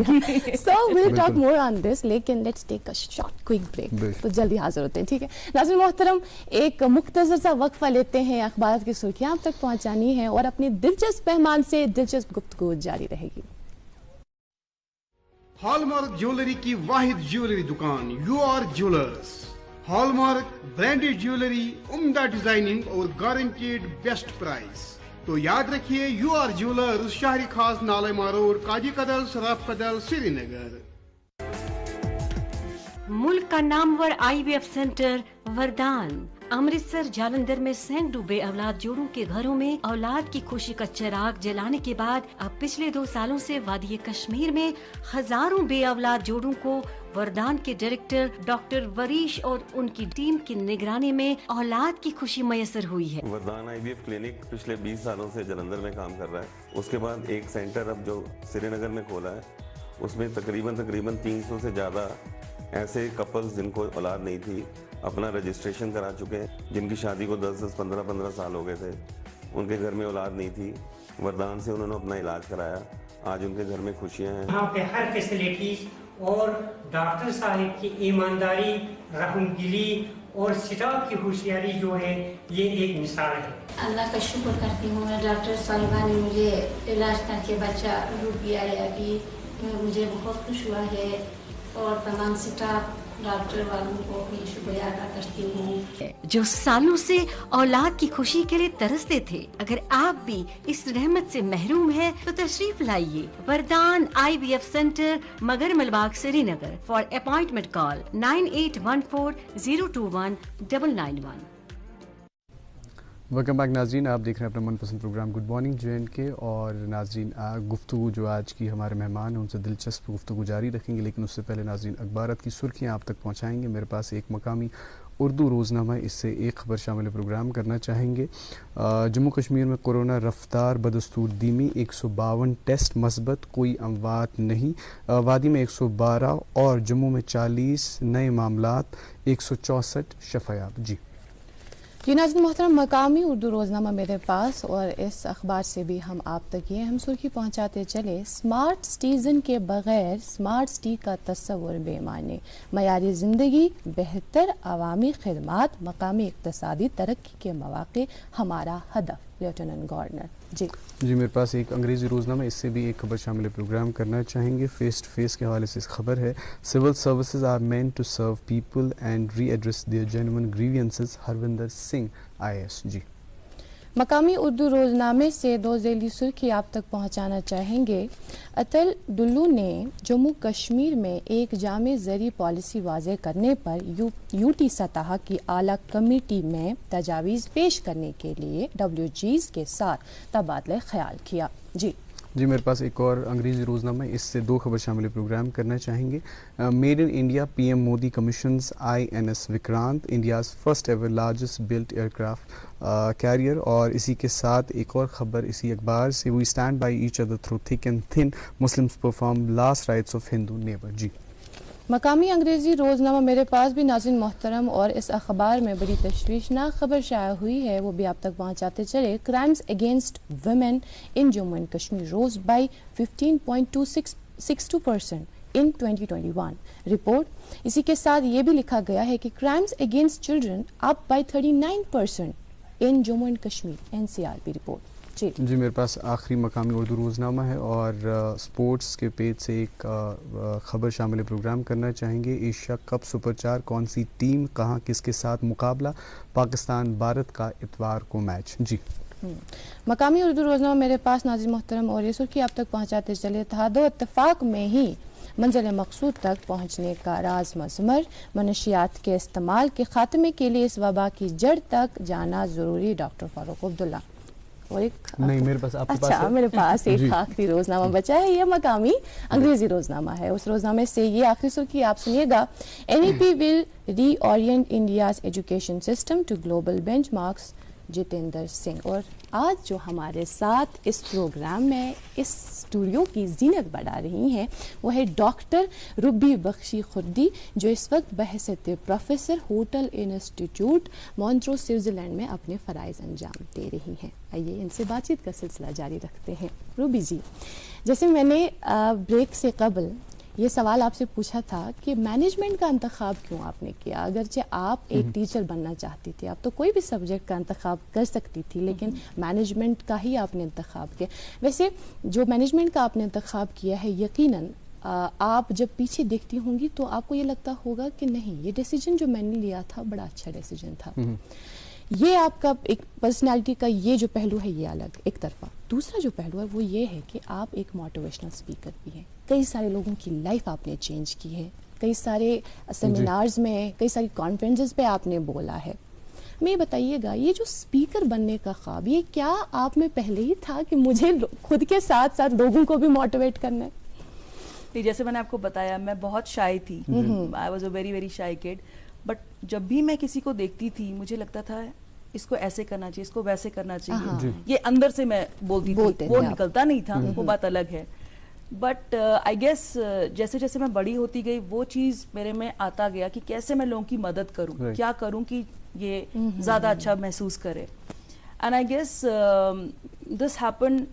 So we'll talk more on this, लेकिन let's take a short quick break. तो जल्दी हाजिर होते हैं, ठीक है. नाज़रीन मोहतरम, एक मुख्तसर सा वक्फा लेते हैं, अखबार की सुर्खियां आप तक पहुंचानी है और अपनी दिलचस्प मेहमान से दिलचस्प गुफ्तगू जारी रहेगी. हॉलमार्क ज्वेलरी की वाहिद ज्वेलरी दुकान UR jewellers. Hallmark branded jewellery, उम्दा डिजाइनिंग और गारंटेड बेस्ट प्राइस. तो याद रखिए UR ज्वेलर्स, शहरी खास नालेमा रोड, काजी कदल, सराफ कदल, श्रीनगर. मुल्क का नामवर IVF सेंटर वरदान अमृतसर जालंधर में सैकड़ों बेऔलाद जोड़ों के घरों में औलाद की खुशी का चिराग जलाने के बाद अब पिछले 2 सालों से वादी कश्मीर में हजारों बेऔलाद जोड़ों को वरदान के डायरेक्टर डॉक्टर वरीश और उनकी टीम की निगरानी में औलाद की खुशी मैसर हुई है. वरदान IVF क्लिनिक पिछले 20 सालों से जालंधर में काम कर रहा है. उसके बाद एक सेंटर अब जो श्रीनगर में खोला है, उसमें तकरीबन 300 से ज़्यादा ऐसे कपल्स जिनको औलाद नहीं थी अपना रजिस्ट्रेशन करा चुके हैं. जिनकी शादी को 10-10, 15-15 साल हो गए थे, उनके घर में औलाद नहीं थी, वरदान से उन्होंने अपना इलाज कराया. आज उनके घर में खुशियां हैं. यहाँ पे हर फैसिलिटीज और डॉक्टर साहब की ईमानदारी, रहमदिली और स्टाफ की होशियारी जो है, ये एक मिसाल है. अल्लाह का शुक्र करती हूँ. डॉक्टर साहिबा ने मुझे इलाज करके बच्चा रूप दिया है. अभी मुझे बहुत खुश हुआ है और तमाम स्टाफ डॉक्टर वालों को भी शुक्रिया अदा करती हूँ जो सालों से औलाद की खुशी के लिए तरसते थे. अगर आप भी इस रहमत से महरूम हैं तो तशरीफ लाइए वरदान IVF सेंटर, मगर मलबाग, Srinagar. For appointment call 9814021991. Welcome back नाज़रीन, आप देख रहे हैं अपना मनपसंद प्रोग्राम गुड मॉर्निंग JNK. और नाज़रीन गुफ्तगू जो आज की हमारे मेहमान हैं उनसे दिलचस्प गुफ्तगू जारी रखेंगे, लेकिन उससे पहले नाज़रीन अखबारात की सुर्खियाँ आप तक पहुँचाएंगे. मेरे पास एक मकामी उर्दू रोज़नामा, इससे एक खबर शामिल प्रोग्राम करना चाहेंगे. जम्मू कश्मीर में कोरोना रफ्तार बदस्तूर धीमी, 152 टेस्ट मस्बत, कोई अमवात नहीं. वादी में 112 और जम्मू में 40 नए मामलात, 164 शफायाब. जी नाज़रीन मोहतरम, मकामी उर्दू रोज़नामा मेरे पास और इस अखबार से भी हम आप तक ये हम सुर्खी पहुँचाते चले. स्मार्ट सिटीज़न के बगैर स्मार्ट सिटी का तस्वुर बेमानी. मयारी ज़िंदगी, बेहतर अवामी खिदमात, मकामी इक़्तिसादी तरक्की के मौक़े हमारा हदफ. Lieutenant governor. जी मेरे पास एक अंग्रेज़ी रोज़नामा, इससे भी एक खबर शामिल प्रोग्राम करना चाहेंगे. फेस टू फेस के हवाले से इस खबर है, civil services are meant to serve people and redress their genuine grievances. Harvinder Singh IAS. जी मकामी उर्दू रोज़नामे से 2 ज़ैली सुर्खी आप तक पहुँचाना चाहेंगे. अतल डुल्लू ने जम्मू कश्मीर में एक जामे ज़री पॉलिसी वाज़े करने पर UT सतह की आला कमेटी में तजावीज़ पेश करने के लिए WGs के साथ तबादला ख्याल किया. जी मेरे पास एक और अंग्रेज़ी रोज़नामा, इससे 2 खबर शामिल प्रोग्राम करना चाहेंगे. Made in India, PM Modi commissions INS Vikrant, India's first ever largest built aircraft carrier. और इसी के साथ एक और ख़बर इसी अखबार से, we stand by each other through thick and thin, Muslims perform last rites of Hindu neighbour. जी मकामी अंग्रेज़ी रोज़नामा मेरे पास भी नाज़रीन मोहतरम, और इस अखबार में बड़ी तशवीशनाक खबर शाया हुई है, वो भी आप तक पहुँचाते चले. Crimes against women in Jammu and Kashmir rose by 15.262% in 2021. Report इसी के साथ ये भी लिखा गया है कि crimes against children up by 39% in Jammu and Kashmir. NCRB report. जी मेरे पास आखिरी मकामी उर्दू रोज़नामा है और स्पोर्ट्स के पेज से एक ख़बर शामिल प्रोग्राम करना चाहेंगे। एशिया कप सुपर 4 कौन सी टीम कहाँ किसके साथ मुकाबला, पाकिस्तान भारत का इतवार को मैच। जी मकामी उर्दू रोज़नामा मेरे पास नाज़िर मोहतरम और ये सुर्खी आप तक पहुँचाते चले। इत्तेहादो इत्तेफाक में ही मंजिल मकसूद तक पहुँचने का राज मज़मर, मनशियात के इस्तेमाल के ख़ात्मे के लिए इस वबा की जड़ तक जाना ज़रूरी, डॉक्टर फारूक अब्दुल्ला। और एक नहीं मेरे पास आपके अच्छा पास मेरे पास एक आखिरी रोजनामा बचा है, ये मकामी अंग्रेजी रोजनामा है। उस रोजनामे से ये आखिरी सुर्खी आप सुनिएगा। NEP will reorient India's education system to global benchmarks, Jitendra Singh. और आज जो हमारे साथ इस प्रोग्राम में इस स्टूडियो की जीनत बढ़ा रही हैं वो है डॉक्टर रुबी बख्शी खुर्दी, जो इस वक्त बहसत professor hotel institute Montreux Switzerland में अपने फ़राइज़ अंजाम दे रही हैं। आइए इनसे बातचीत का सिलसिला जारी रखते हैं। रुबी जी, जैसे मैंने ब्रेक से कबल ये सवाल आपसे पूछा था कि मैनेजमेंट का इंतखाब क्यों आपने किया, अगरचे आप एक टीचर बनना चाहती थी, आप तो कोई भी सब्जेक्ट का इंतखाब कर सकती थी, लेकिन मैनेजमेंट का ही आपने इंतखाब किया। वैसे जो मैनेजमेंट का आपने इंतखाब किया है, यकीनन आप जब पीछे देखती होंगी तो आपको ये लगता होगा कि नहीं, ये डिसीजन जो मैंने लिया था बड़ा अच्छा डिसीजन था। ये आपका एक पर्सनालिटी का ये जो पहलू है ये अलग एक तरफा। दूसरा जो पहलू है वो ये है कि आप एक मोटिवेशनल स्पीकर भी हैं, कई सारे लोगों की लाइफ आपने चेंज की है, कई सारे सेमिनार्स में, कई सारी कॉन्फ्रेंसेस पे आपने बोला है। मैं बताइएगा, ये जो स्पीकर बनने का ख्वाब, ये क्या आप में पहले ही था कि मुझे खुद के साथ साथ लोगों को भी मोटिवेट करना है? जैसे मैंने आपको बताया, मैं बहुत शाय थी, I was a very very shy kid, but जब भी मैं किसी को देखती थी मुझे लगता था इसको ऐसे करना चाहिए, इसको वैसे करना चाहिए, ये अंदर से मैं बोलती थी, वो निकलता नहीं था, वो बात अलग है। बट आई गेस जैसे जैसे मैं बड़ी होती गई वो चीज़ मेरे में आता गया कि कैसे मैं लोगों की मदद करूं, क्या करूं कि ये ज़्यादा अच्छा महसूस करे। And I guess this happened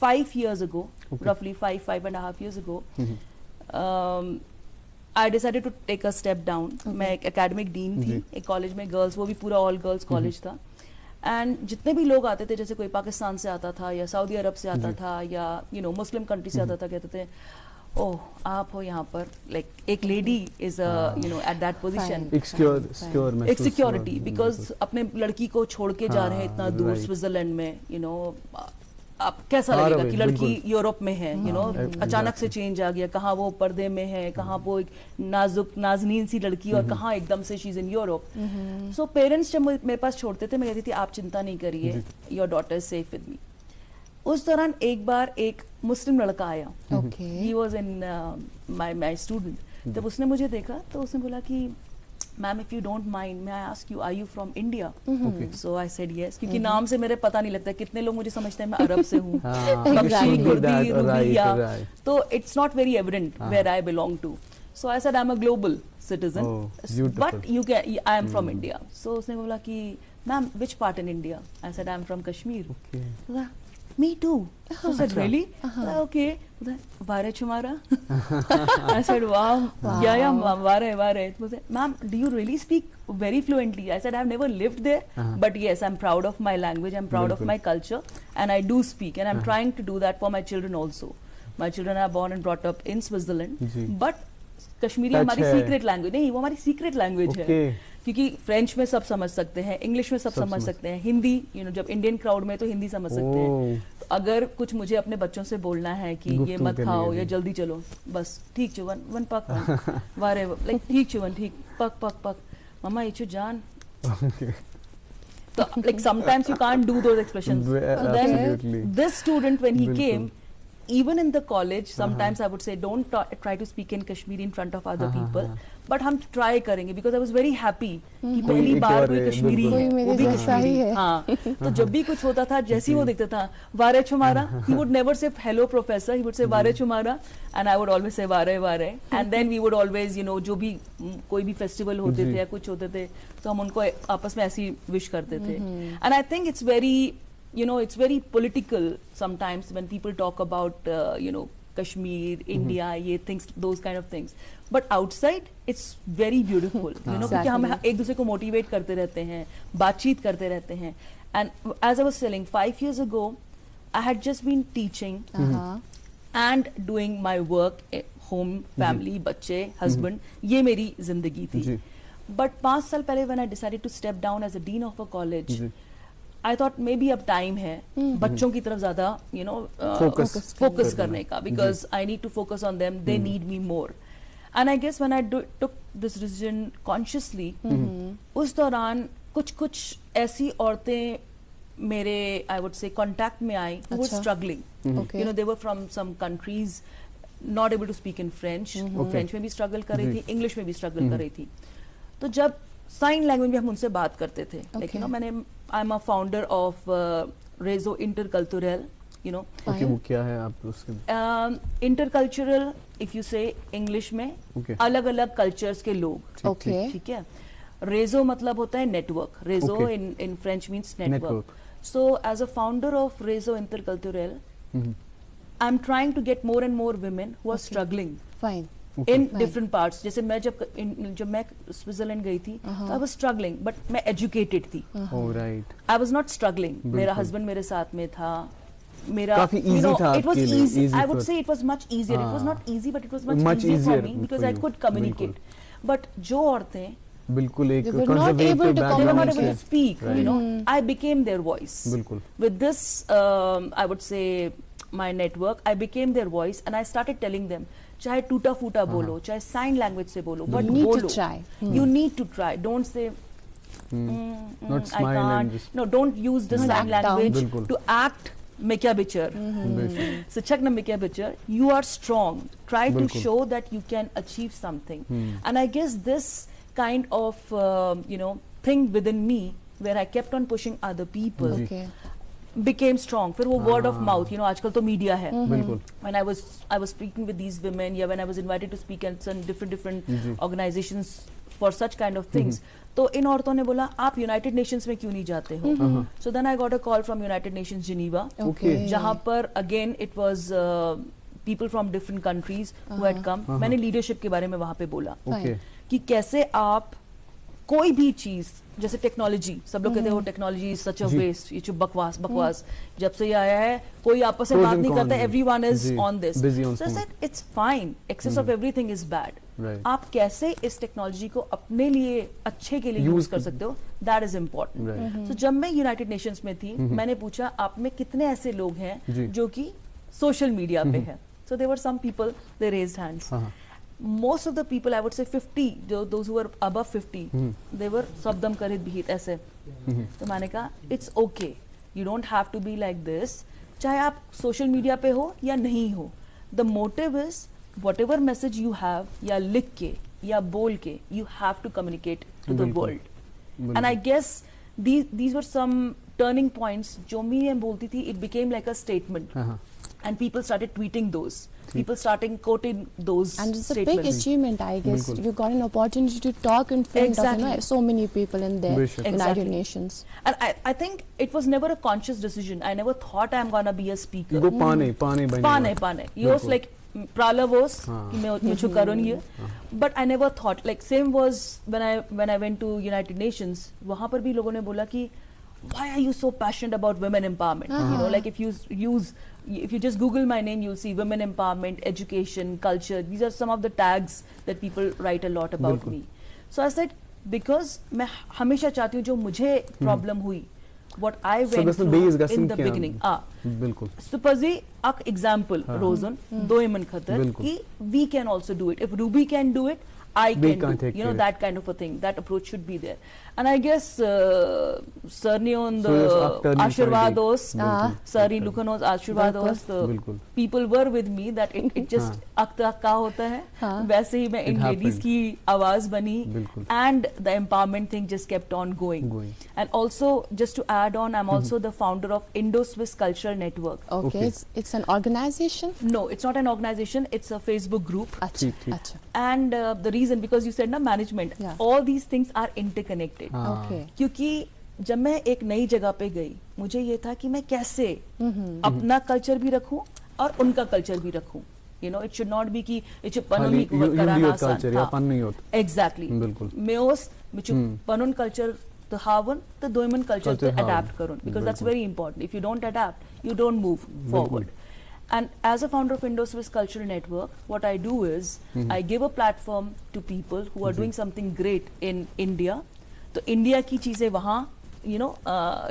5 years ago, roughly 5.5 years ago. I decided to take a step down. मैं एक एकेडमिक डीन थी एक कॉलेज में, गर्ल्स, वो भी पूरा ऑल गर्ल्स कॉलेज था। एंड जितने भी लोग आते थे, जैसे कोई पाकिस्तान से आता था या सऊदी अरब से आता था या मुस्लिम कंट्री से आता था, कहते थे ओह आप हो यहाँ पर, लाइक एक lady is at that position, एक सिक्योरिटी, बिकॉज अपने लड़की को छोड़ के जा रहे हैं इतना दूर स्विट्जरलैंड में, आप कैसा लगेगा कि लड़की यूरोप में है, अचानक से चेंज आ गया, कहाँ वो पर्दे में है, कहाँ वो एक नाजुक नाजनीन सी लड़की और कहाँ एकदम से she is in Europe. So parents जब मेरे पास छोड़ते थे, मैं कहती थी आप चिंता नहीं करिए, your daughter is safe with me. उस दौरान एक बार एक मुस्लिम लड़का आया, he was in my student. जब उसने मुझे देखा तो उसने बोला कि ma'am if you don't mind may I ask you, are you from India? So I said yes, क्योंकि नाम से मेरे पता नहीं लगता, कितने लोग मुझे समझते हैं मैं अरब से हूँ, तो it's not very evident where I belong to. So I said I am a global citizen but you can, I am from India. So उसने बोला कि ma'am which part in India? I said I am from Kashmir. Me too. So I said, really? Okay. Vare Chumara? I said, wow. Yeah, Vare. Ma'am, do you really speak very fluently? I said, I've never lived there, but yes, I'm proud of my language, I'm proud of my culture, and I do speak, and I'm trying to do that for my children also. My children are born and brought up in Switzerland, but Kashmiri हमारी सीक्रेट लैंग्वेज नहीं, वो हमारी सीक्रेट लैंग्वेज है, क्योंकि फ्रेंच में सब समझ सकते हैं, इंग्लिश में सब समझ सकते हैं, हिंदी जब इंडियन क्राउड में तो हिंदी समझ सकते हैं। तो अगर कुछ मुझे अपने बच्चों से बोलना है कि ये मत खाओ या जल्दी चलो, बस ठीक चुवन वन पक वारे, लाइक ठीक चुवन ठीक पक पक पक मम्मा ये जान। तो like sometimes you can't do those expressions. So then this student when he came, even in the college, sometimes I would say don't try to speak in Kashmiri in front of other people, but हम try करेंगे, because I was very happy कि पहली बार कोई कश्मीरी है, वो भी कश्मीरी है। हाँ, तो जब भी कुछ होता था, जैसे ही वो देखता था वारे चुमारा, he would never say hello professor, he would say वारे चुमारा, and I would always say वारे वारे, and then we would always जो भी कोई भी फेस्टिवल होते थे या कुछ होते थे तो हम उनको आपस में ऐसी विश करते थे। And I think it's very it's very political sometimes when people talk about Kashmir, India, things, those kind of things, but outside it's very beautiful, क्योंकि हम एक दूसरे को मोटिवेट करते रहते हैं, बातचीत करते रहते हैं, And as I was telling, 5 years ago, I had just been teaching and doing my work, home, family, बच्चे, husband, ये मेरी जिंदगी थी. But 5 साल पहले when I decided to step down as a dean of a college, I thought maybe अब time है बच्चों की तरफ ज़्यादा focus करने का, because I need to focus on them, they need me more. And I guess when I took this decision consciously, उस दौरान कुछ ऐसी औरतें मेरे I would say contact में आई who were struggling. You know, they were from some countries not able to speak in French. French में भी struggle कर रही थी, English में भी struggle कर रही थी. तो जब साइन लैंग्वेज में हम उनसे बात करते थे, लेकिन मैंने I am a founder of Reseau intercultural, you know. Okay, वो क्या है आप उसके? Intercultural, if you say English में, अलग अलग कल्चर्स के लोग. ओके, ठीक है. रेजो मतलब होता है network. Reseau in French means network. So as a founder of Reseau intercultural, I am trying to get more and more women who are struggling in different parts. जैसे मैं जब मैं स्विट्जरलैंड गई थी, I was struggling, but मैं educated थी. Oh, right. I was not struggling. मेरा husband मेरे साथ में था. मेरा, काफी easy था. It was easy. I would say it was much easier. It was not easy, but it was much easier for me because I could communicate. But जो औरतें बिल्कुल एक they were not able to speak, you know, I became their voice. बिल्कुल. With this, I would say my network, I became their voice and I started telling them, चाहे टूटा फूटा बोलो, चाहे साइन लैंग्वेज से बोलो, बट बोलो. You need to try. Don't say I can't. No, don't use the sign language to act Mikya Bichar. So check na Mikya Bichar. You are strong. Try to show that you can achieve something. And I guess this kind of thing within me, where I kept on pushing other people, became strong. फिर वो word of mouth, you know, आजकल तो मीडिया है. When I was speaking with these women, yeah, when I was invited to speak at some different organizations for such kind of things, तो इन औरतों ने बोला आप यूनाइटेड नेशंस में क्यों नहीं जाते हो. So then I got a call from United Nations Geneva, जहाँ पर again it was people from different countries who had come. मैंने लीडरशिप के बारे में वहाँ पे बोला कि कैसे आप कोई भी चीज, जैसे टेक्नोलॉजी, सब लोग कहते हैं वो technology is such a waste, ये जो बकवास, जब से ये आया है कोई आपस में बात नहीं करता, everyone is on this. So I said it's fine, excess of everything is bad. आप कैसे इस टेक्नोलॉजी को अपने लिए अच्छे के लिए यूज कर सकते हो, दैट इज इम्पोर्टेंट. सो जब मैं यूनाइटेड नेशंस में थी, मैंने पूछा आप में कितने ऐसे लोग हैं जो कि सोशल मीडिया पे है. So there were some people, they raised hands. Most of the people, I would say 50, those who were above 50, they were sabdam karit bihit ऐसे. तो मैंने कहा it's okay, you don't have to be like this. चाहे आप सोशल मीडिया पे हो या नहीं हो, the motive is whatever message you have, या लिख के या बोल के, you have to communicate to the world. And I guess these were some turning points. जो मैं बोलती थी, it became like a statement. And people started tweeting those. People starting quoting those and it's statements. a big achievement, I guess. You got an opportunity to talk in front of so many people in there, United Nations. And I think it was never a conscious decision. I never thought I'm gonna be a speaker. You go pane. You was like pralavos कि मैं कुछ करूँ नहीं. But I never thought, like same was when I went to United Nations. वहाँ पर भी लोगों ने बोला कि why are you so passionate about women empowerment? You know, like if you just Google my name, you'll see women empowerment, education, culture. These are some of the tags that people write a lot about me. So I said, because मैं हमेशा चाहती हूँ जो मुझे problem हुई, what I went through in the beginning. बिल्कुल. Suppose एक example, Rosen, दो इमन खतर कि we can also do it. If Ruby can do it, I can do, you know, that kind of a thing. That approach should be there. And I guess Sarnion the Ashirvados, Sari Lukanos Ashirvados, the people were with me that it just akta ka hota hai. वैसे ही मैं इन ladies की आवाज बनी, and the empowerment thing just kept on going. And also, just to add on, I'm also the founder of Indo-Swiss Cultural Network. Okay, it's an organization? No, it's not an organization. It's a Facebook group. Achha. And the reason, because you said na management, all these things are interconnected. Okay. क्योंकि जब मैं एक नई जगह पे गई, मुझे ये था कि मैं कैसे अपना कल्चर भी रखूं और उनका कल्चर भी रखूं. You know, it should not be कि पनुन कराना आसान था. Exactly. बिल्कुल. मेओस मिचु पनुन कल्चर तो हावन तो दोयमन कल्चर Culture तो अडैप्ट हावन, करून because that's बिल्कुल। very important. If you don't adapt, you don't move forward. And as a founder of Indo-Swiss Cultural Network, what I do is I give a platform to people who are doing something great in India. तो इंडिया की चीज़ें वहाँ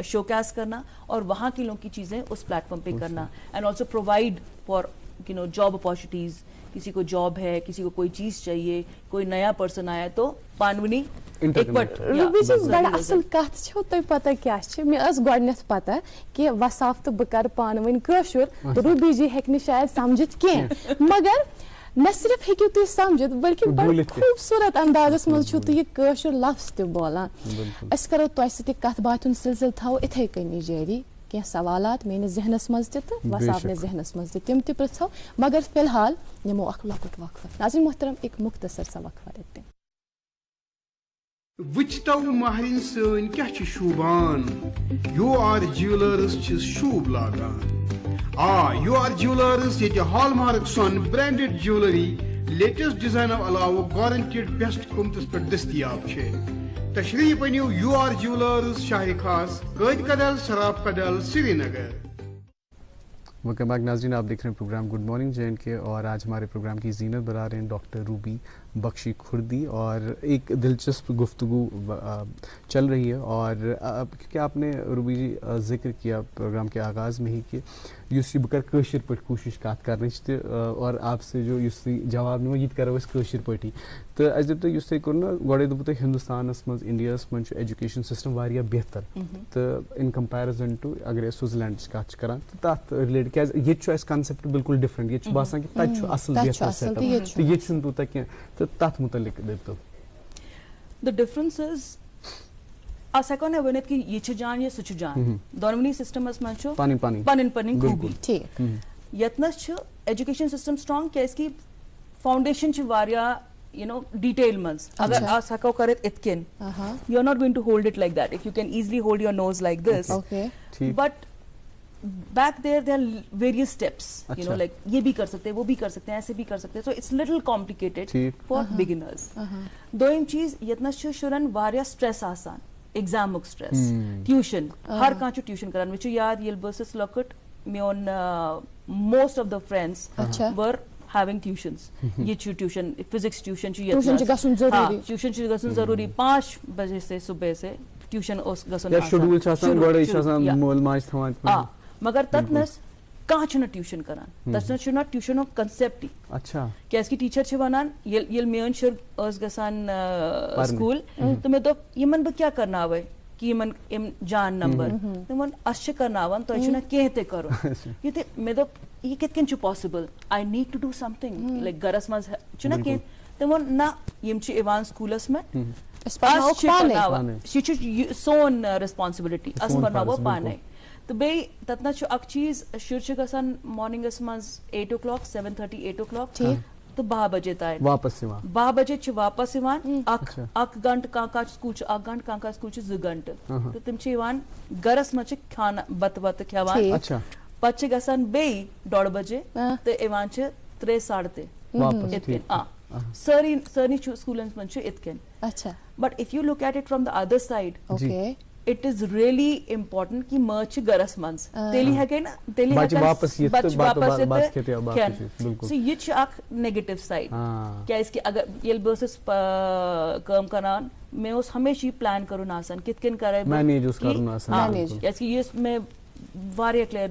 शोकेस करना और वहाँ के लोगों की चीज़ें उस प्लेटफॉर्म पे करना and also provide for job opportunities. किसी को जॉब है, किसी को कोई चीज़ चाहिए, कोई नया पर्सन आया तो पानवनी रूबी जी बड़ा असल कथ छो तो पता क्या मे गोडनेथ पता कि वसाफ तो बह कर पानवन कशुर तो रूबी जी हेक्ने शायद समझित कह मगर न सिर्फ हेक्यू तुम समझित बल्कि बड़ खूबसूरत अंदाजस मज छो तुम कशुर लफ्ज त बोलान. अस करो तुह सत कथ बात सिलसिल थो इथे कनी जारी क्या सवालात मेरे जहनस मज तो वसाफ ने जहनस मज तम त पृछो मगर फिलहाल निमो अख लकुट वक्फा. नाज़रीन मोहतरम एक मुख्तसर सा वक्फा देते हैं. वुचतो महरिन सन क्या शूबान UR ज्वेलर्स शूब लागान. UR ज्वेलर्स ये हॉलमार्क सन ब्रांडेड ज्वेलरी लेटेस्ट डिजाइन अलावा गारंटेड बेस्ट कीमतस पे दस्तियाब छे. तशरीफ अनियो UR ज्वेलर्स शाह खास कैद कदल शराब कदल श्रीनगर. वेलकम बैक नाज़रीन, आप देख रहे हैं प्रोग्राम गुड मॉर्निंग JNK और आज हमारे प्रोग्राम की जीनत बढ़ा रहे हैं डॉक्टर रूबी बख्शी खुर्दी और एक दिलचस्प गुफ्तगू चल रही है. और क्योंकि आपने रूबी जी जिक्र किया प्रोग्राम के आगाज़ में ही कि युस बकर कशिर पे कोशिश कत कर और आपसे जो युस जवाब नो ये करो कशिर पे तो अस दप तुम तुम कोर गोड़े दोपु तुम हिंदुस्तानस मज इंडियास मज एजुकेशन सिस्टम वारिया बेहतर तो इन कंपैरिजन टू अगर स्विट्जरलैंड कत करान तो तथ रिलेटेड क्या ये कंसेप्ट बिल्कुल डिफरेंट ये बासान कि तत असल बेहतर सेटअप तो ये तूत कह तो तथ मुतलिक दो. द डिफरेंस इज अस हेको ना वनित कि ये जान ये सह जान दोनवनी सिस्टमस मज पन खूबी यतनस एजुकेशन सिस्टम स्ट्रांग कैसकी फाउंडेशन वारिया detail mans agar as hako karit itkin you are not going to hold it like that. If you can easily hold your nose like this, okay, but back there are various steps, like ye bhi kar sakte hain, wo bhi kar sakte hain, aise bhi kar sakte hain, so it's little complicated for beginners. Doim cheez yatna shuran varya stress asan exam stress tuition har kanchu tuition karan which yaad yel versus lokut me on most of the friends were having tuitions. ये ट्यूशन फिजिक्स ट्यूशन ट्यूशन गसन जरूरी 5 बजे से सुबह से ट्यूशन ओस गसन या शेड्यूल छासन गोड़े छासन मोल माज थवान मगर ततनस कहाँ छुना ट्यूशन करान ततनस छुना ट्यूशन ऑफ कांसेप्ट. अच्छा क्या इसकी टीचर छ वनान ये मेन शर ओस गसन स्कूल तो मैं तो यमन ब क्या करना आवे कि यमन एम जान नंबर तो मन अच्छे करना आवन तो छुना कहते करो ये ते मैं तो ये कितकन छु possible I need to do something like गरस मज छुना के तो मन ना यम छु इवान स्कूलस में सोन रिस्पांसिबिलिटी अस परनाव पाने तो बे ततना छु अक चीज शुर छु गसन मॉर्निंगस मज 8 o'clock 7:30 8 o'clock तो 12 बजे तक वापस 12 बजे छु वापस इवान अक घंट काका स्कूल छु अक घंट काका स्कूल छु 2 घंट तो तुम छु इवान गरस मच खाना बत खवान. अच्छा पचे गसन बे 1:30 बजे तो इवान छु 3 साढ़े सरनी स्कूलस मन छु इतकन. अच्छा but if you look at it from the other side okay it is really important कि मर्च गरस मंस तेली है के ना तेली है वापस ये बिल्कुल. सो ये अक नेगेटिव साइड क्या इसके अगर ये वर्सेस काम करना मैं उस हमेशा प्लान करूँ नासन कितकन करे मैनेज उस करूँ नासन कैसे ये मैं वारिया क्लियर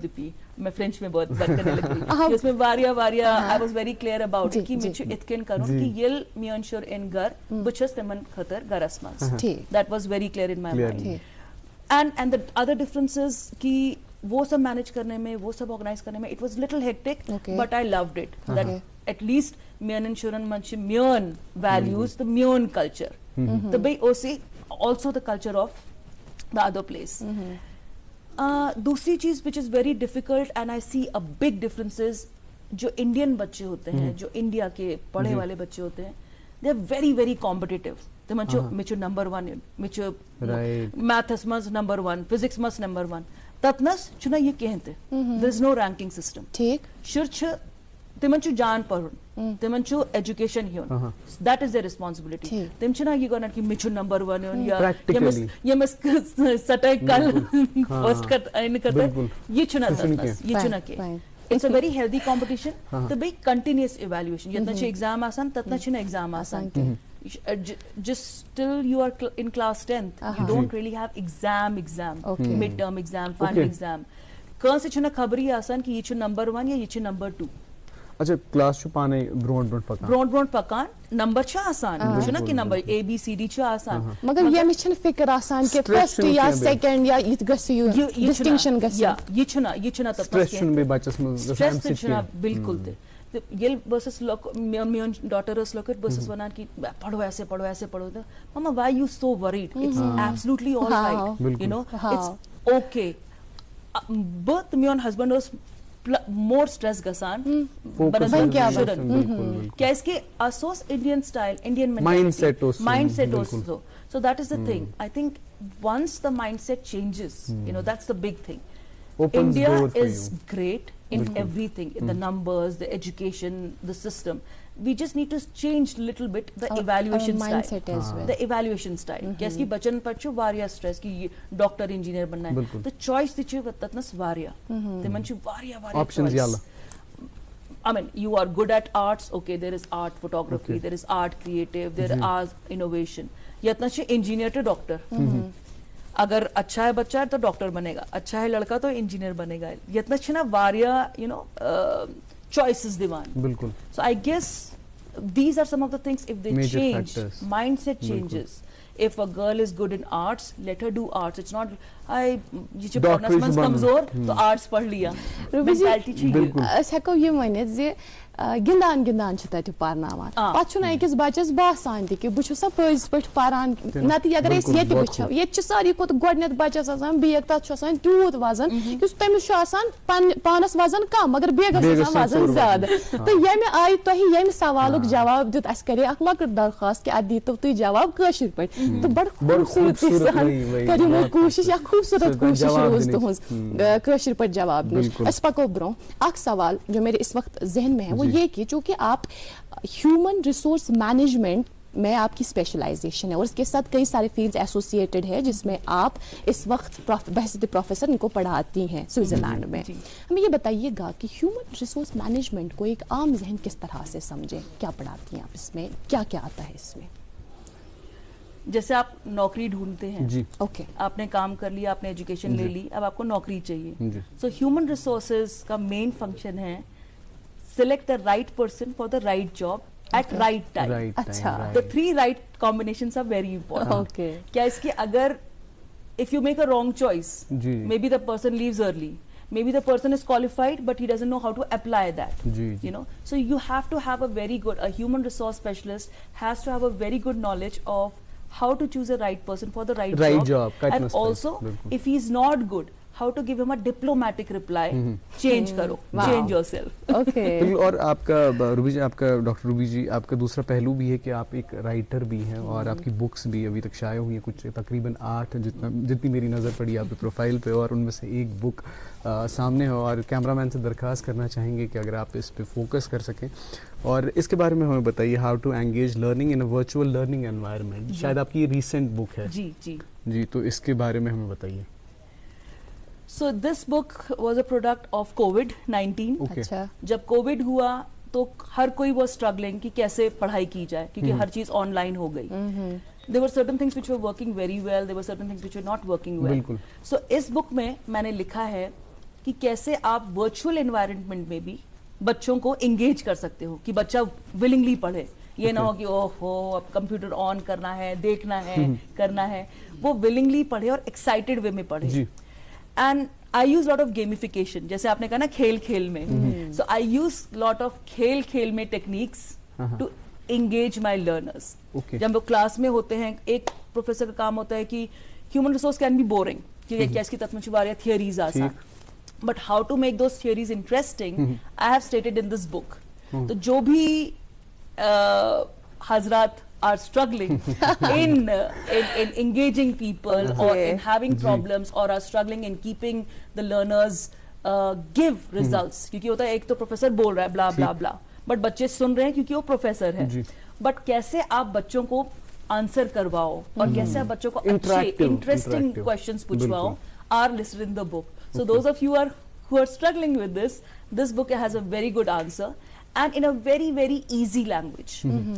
दिपी मैं फ्रेंच में बहुत बात करने लगी उसमें वारिया I was very clear about कि मैं इतकन करूं कि येल मियन श्योर इन घर बचस तमन खतर gross Munch that was very clear in my mind and the other differences कि वो सब मैनेज करने में वो सब ऑर्गेनाइज करने में it was little hectic but I loved it that at least मियन इंश्योरेंस मंच मियन वैल्यूज द मियन कल्चर द बे ओसी also the culture of the other place. दूसरी चीज which is very difficult and I see a big differences जो इंडियन बच्चे होते हैं जो इंडिया के पढ़े वाले बच्चे होते हैं they are very very competitive. तो मिचो नंबर 1 मिचो मैथ्स मज नंबर 1 फिजिक्स मज नंबर 1 ततनस चुना ये कहते there is no ranking system. ठीक शुर छ तिमन छु जान पर तिमन छु एजुकेशन हियन दैट इज देयर रिस्पांसिबिलिटी तिम छना ये गना कि मिछु नंबर 1 हियन या ये मस सटै कल फर्स्ट कर इन करते ये छना ये छना के it's a very healthy competition the big continuous evaluation yatna che exam asan tatna chena exam asan just till you are in class 10th you don't really have exam midterm exam final exam kaun se chena khabri asan ki ye chu number 1 ya ye chu number 2 अच्छा क्लास छु पाने ब्रोड पकान नंबर छ आसान छु ना कि number A B C D छ आसान मगर ये मिशन फिक्र आसान के फर्स्ट या सेकंड या इत गसियो डिस्टिंक्शन गसियो या ये छु ना तब स्ट्रेस छु बे बचस में स्ट्रेस छु ना बिल्कुल ते ये वर्सेस मेन डॉटर्स लोकट वर्सेस वनान की पढ़ो ऐसे पढ़ो तो mamma why you so worried it's absolutely alright you know it's okay both me and husband was more stress gasan क्या इसके Asus Indian style Indian mindset also so that is the thing I think once the mindset changes you know that's the big thing India is great in everything in the numbers the education the system we just need to change little bit the evaluation mindset style as well the evaluation style कैसे बचन पच्चो वारिया stress की डॉक्टर इंजीनियर बनना है तो choice दिच्चे वत्तनस वारिया ते मंचु वारिया options याला I mean you are good at arts okay there is art photography there is art creative there is innovation यत्ना से engineer to doctor अगर अच्छा है बच्चा तो डॉक्टर बनेगा अच्छा है लड़का तो इंजीनियर बनेगा यत्ना छे ना वारिया you know choices divan bilkul so I guess these are some of the things if they major change factors. mindset changes if a girl is good in arts let her do arts it's not I ये परफॉर्मेंस कमजोर तो आर्ट्स पढ़ लिया मेंटालिटी चाहिए अस हेको ये माने जे गिंदान छ तति परनावान पछुन एकस बचस बासान कि बुछसा पज पठ पारान नति अगर एस येति बुछ ये छ सारी को गोडनेत बचस आसान बेग तात छ आसान ट्यूत वजन कि तमिस छ आसान पानस वजन कम मगर बेगस आसान वजन ज्यादा तो येमे आई तो ही येमे सवालुक जवाब दित अस करे अख लकड़ दरखास्त कि अदी तो तु जवाब कशिर पठ तो बड़ खूबसूरत करी मो कोशिश या खूबसूरत कोशिश रोज तुहस कशिर पठ जवाब दिन अस पको ब्रो अख सवाल जो मेरे इस वक्त जहन में है ये कि चूंकि आप ह्यूमन रिसोर्स मैनेजमेंट में आपकी स्पेशलाइजेशन है और इसके साथ कई सारे फील्ड्स एसोसिएटेड है जिसमें आप इस वक्त बहसियत प्रोफेसर इनको पढ़ाती हैं स्विट्जरलैंड में हमें ये बताइएगा कि ह्यूमन रिसोर्स मैनेजमेंट को एक आम जहन किस तरह से समझें क्या पढ़ाती हैं आप इसमें क्या क्या आता है इसमें जैसे आप नौकरी ढूंढते हैं जी ओके आपने काम कर लिया आपने एजुकेशन ले ली अब आपको नौकरी चाहिए सो ह्यूमन रिसोर्सेज का मेन फंक्शन है select the right person for the right job at right time. अच्छा. The 3 right combinations are very important. Okay. क्या इसके अगर if you make a wrong choice, maybe the person leaves early. Maybe the person is qualified but he doesn't know how to apply that. You know, so you have to have a very good a human resource specialist has to have a very good knowledge of how to choose a right person for the right job. And also if he is not good how to give him a diplomatic reply change करो change yourself okay और आपका रूबी जी आपका डॉक्टर रूबी जी आपका दूसरा पहलू भी है कि आप एक राइटर भी हैं और आपकी बुक्स भी अभी तक शाये हुई हैं कुछ तकरीबन 8 जितनी मेरी नज़र पड़ी आपके प्रोफाइल पे और उनमें से एक बुक सामने हो और कैमरामैन से दरख्वास्त करना चाहेंगे कि अगर आप इस पे फोकस कर सकें और इसके बारे में हमें बताइए how to engage learning in a virtual learning environment शायद आपकी रिसेंट बुक है जी तो इसके बारे में हमें बताइए So this book was a product of COVID-19. अच्छा. जब कोविड हुआ तो हर कोई was struggling कि कैसे पढ़ाई की जाए क्योंकि हर चीज ऑनलाइन हो गई. There were certain things which were working very well. There were certain things which were not working well. बिल्कुल. So इस बुक में मैंने लिखा है कि कैसे आप वर्चुअल एनवायरनमेंट में भी बच्चों को एंगेज कर सकते हो कि बच्चा विलिंगली पढ़े ये ना हो कि ओहो अब कंप्यूटर ऑन करना है देखना है करना है वो विलिंगली पढ़े और एक्साइटेड वे में पढ़े. And I use lot of gamification जैसे आपने कहा ना खेल में so I use lot of खेल में techniques to engage my learners. जब वो क्लास में होते हैं एक प्रोफेसर का काम होता है कि human resource can be boring कि क्या इसकी तत्व वारिया theories आसान but how to make those theories interesting I have stated in this book. तो जो भी हजरात are struggling in engaging people or in having problems or are struggling in keeping the learners give results क्योंकि होता है एक तो प्रोफेसर बोल रहा है blah blah blah बट बच्चे सुन रहे हैं क्योंकि वो प्रोफेसर है। बट कैसे आप बच्चों को आंसर करवाओ और कैसे आप बच्चों को अच्छे इंटरेस्टिंग क्वेश्चंस पूछवाओ are listed in the book. So those of you who are struggling with this book has a very good answer and in a very very easy language.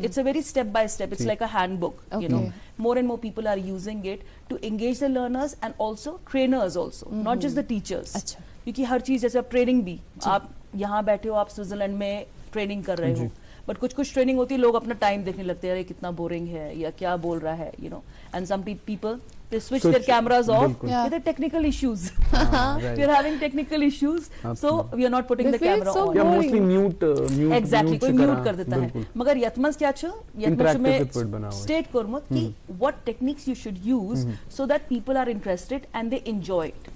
It's a very step by step, it's like a handbook. You know, more and more people are using it to engage the learners and also trainers also, not just the teachers. क्योंकि हर चीज जैसे आप ट्रेनिंग भी, आप यहाँ बैठे हो, आप स्विट्जरलैंड में ट्रेनिंग कर रहे हो, बट कुछ ट्रेनिंग होती है लोग अपना टाइम देखने लगते हैं, कितना बोरिंग है या क्या बोल रहा है, you know, and some people they switch their cameras off with the technical issues. We are having technical issues, so we are not putting the camera on. Yeah, mostly mute exactly, कोई mute कर देता है। मगर यतमस क्या छ, यतमस में state कोरमत कि what techniques you should use so that people are interested and they enjoy it.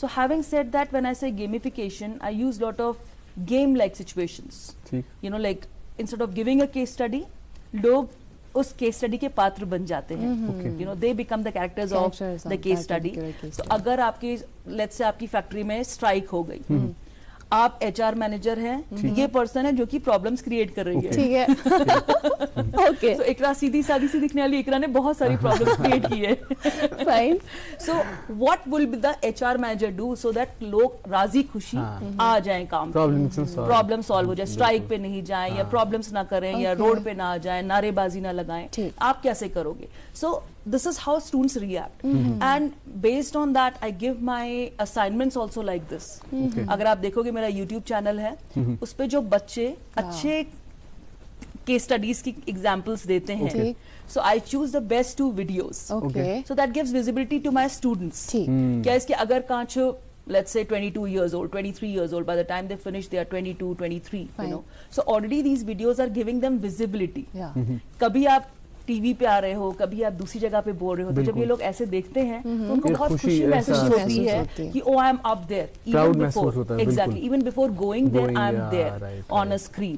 So having said that, when I say gamification, I use lot of game-like situations. You know, like instead of giving a case study, लोग उस केस स्टडी के पात्र बन जाते हैं, you know, they become the characters of the case study. तो अगर आपकी लेट्स से आपकी फैक्ट्री में स्ट्राइक हो गई, आप एचआर मैनेजर हैं, ये पर्सन है जो कि प्रॉब्लम्स क्रिएट कर रही है, ठीक है, ओके, तो एकरा सीधी सादी सी दिखने वाली एकरा ने बहुत सारी प्रॉब्लम्स क्रिएट की है, fine. So what will be the HR manager do so that लोग राजी खुशी आ जाएं काम पे, प्रॉब्लम सॉल्व हो जाए, स्ट्राइक पे नहीं जाएं या प्रॉब्लम्स ना करें या रोड पे ना आ जाएं, नारेबाजी ना लगाएं, आप कैसे करोगे? सो this is how students react, and based on that I give my assignments also like this. अगर आप देखोगे मेरा YouTube चैनल है, उस पे जो बच्चे अच्छे केस स्टडीज की एग्जांपल्स देते हैं, so I choose the best 2 videos, so that gives visibility to my students. क्या इसके अगर कांच let's say 22 years old, 23 years old, by the time they finish they are 22, 23, you know, so already these videos are giving them visibility. कभी आप टीवी पे आ रहे हो, कभी आप दूसरी जगह पे बोल रहे हो, तो जब ये लोग ऐसे देखते हैं तो उनको बहुत खुशी महसूस होती है कि oh I am up there, even before, exactly, even before going there I am there on a screen,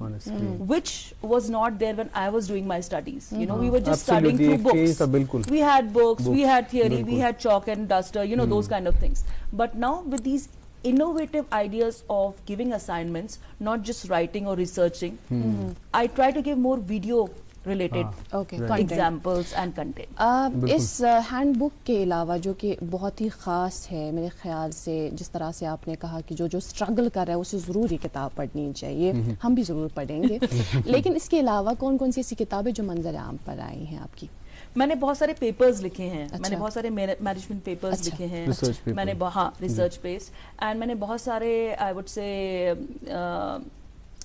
which was not there when I was doing my studies. You know, we were just studying through books, we had books, we had theory, we had chalk and duster, you know, those kind of things. But now with these innovative ideas of giving assignments, not just writing or researching, I try to give more video related examples and content. इस हैंडबुक के अलावा जो कि बहुत ही ख़ास है मेरे ख्याल से, जिस तरह से आपने कहा कि जो स्ट्रगल कर रहा है उसे ज़रूर ये किताब पढ़नी चाहिए, हम भी ज़रूर पढ़ेंगे, लेकिन इसके अलावा कौन कौन सी ऐसी किताबें जो मंजर आम पर आई हैं आपकी? मैंने बहुत सारे पेपर्स लिखे हैं, मैंने बहुत सारे मैनेजमेंट पेपर्स लिखे हैं, मैंने रिसर्च बेस्ड, एंड मैंने बहुत सारे आई वुड से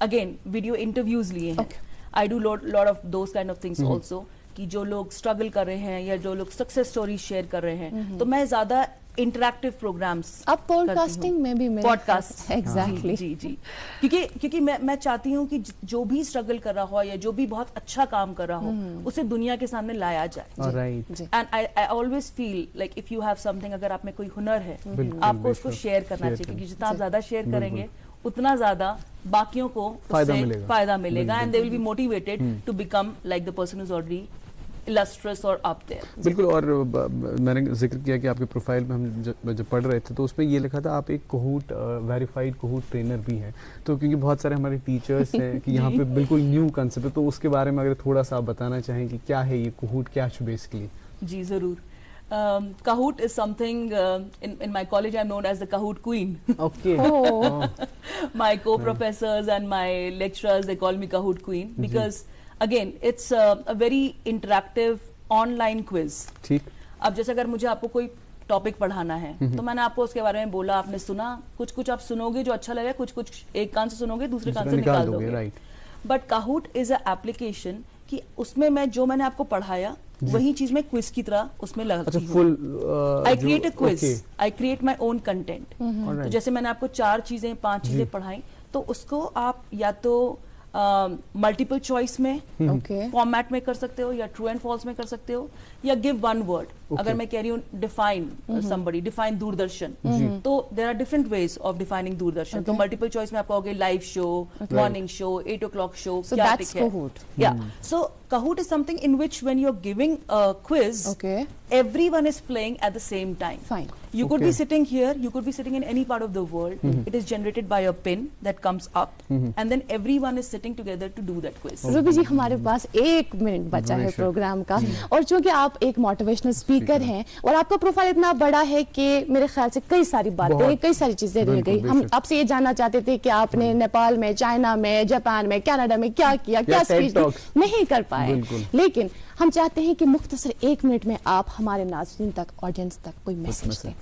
अगेन वीडियो इंटरव्यूज लिए हैं। I do lot of those kind of things also, कि जो लोग स्ट्रगल कर रहे हैं या जो लोग सक्सेस स्टोरी शेयर कर रहे हैं, तो मैं ज्यादा इंटरैक्टिव प्रोग्राम्स, अब पॉडकास्टिंग में भी पॉडकास्ट, एग्जैक्टली, जी, क्योंकि मैं चाहती हूँ कि जो भी स्ट्रगल कर रहा हो या जो भी बहुत अच्छा काम कर रहा हो उसे दुनिया के सामने लाया जाए। And I always feel like if you have something, अगर आप में कोई हुनर है, आपको उसको शेयर करना चाहिए, क्योंकि जितना आप ज्यादा शेयर करेंगे उतना ज्यादा बाकियों को फायदा मिलेगा, and they will be motivated to become like the person who is already illustrious or up there. बिल्कुल, और मैंने जिक्र किया कि आपके प्रोफाइल में हम जब पढ़ रहे थे तो उसमें ये लिखा था आप एक कहूट वेरीफाइड कहूट ट्रेनर भी हैं, तो क्योंकि बहुत सारे हमारे टीचर्स हैं कि यहाँ पे बिल्कुल न्यू कंसेप्ट है, तो उसके बारे में अगर थोड़ा सा आप बताना चाहें कि क्या है ये कहूट, क्या है बेसिकली? जी जरूर। Kahoot is something in my college I'm known as the Kahoot Queen. Okay. My co-professors and my lecturers, they call me Kahoot Queen because again it's a very interactive online quiz. ठीक। अब जैसे अगर मुझे आपको कोई टॉपिक पढ़ाना है तो मैंने आपको उसके बारे में बोला, आपने सुना, कुछ आप सुनोगे जो अच्छा लगेगा, कुछ एक कान से सुनोगे, दूसरे कान से निकाल दोगे। But Kahoot is a application कि उसमें मैंने आपको पढ़ाया वही चीज मैं क्विज की तरह उसमें लगाती हूँ। I create a quiz, I create my own content. तो जैसे मैंने आपको 4 चीजें 5 चीजें पढ़ाई, तो उसको आप या तो मल्टीपल चॉइस में फॉर्मेट में कर सकते हो, या ट्रू एंड फॉल्स में कर सकते हो, या गिव वन वर्ड, अगर मैं कह रही हूँ डिफाइन somebody, डिफाइन दूरदर्शन, तो there are different ways of defining Doordarshan. तो मल्टीपल चॉइस में आप कहोगे live show, morning show, 8 o'clock show, क्या टिक है? Yeah. So Kahoot is something in which when you're giving a quiz, everyone is playing at the same time. Fine. You could be sitting here, you could be sitting in any part of the world. It is generated by a pin that comes up, and then everyone is sitting together to do that quiz. Ruby ji, हमारे पास 1 मिनट बचा है प्रोग्राम का, और चूंकि आप एक मोटिवेशनल स्पीकर हैं और आपका प्रोफाइल इतना बड़ा है कि मेरे ख्याल से कई सारी बातें, कई सारी चीजें रह गई। हम आपसे ये जानना चाहते थे कि आपने नेपाल में, चाइना में, जापान में, कनाडा में क्या किया, क्या स्पीच नहीं कर पाए, लेकिन हम चाहते हैं कि मुख्तसर 1 मिनट में आप हमारे नाज़रीन तक, ऑडियंस तक कोई मैसेज दें।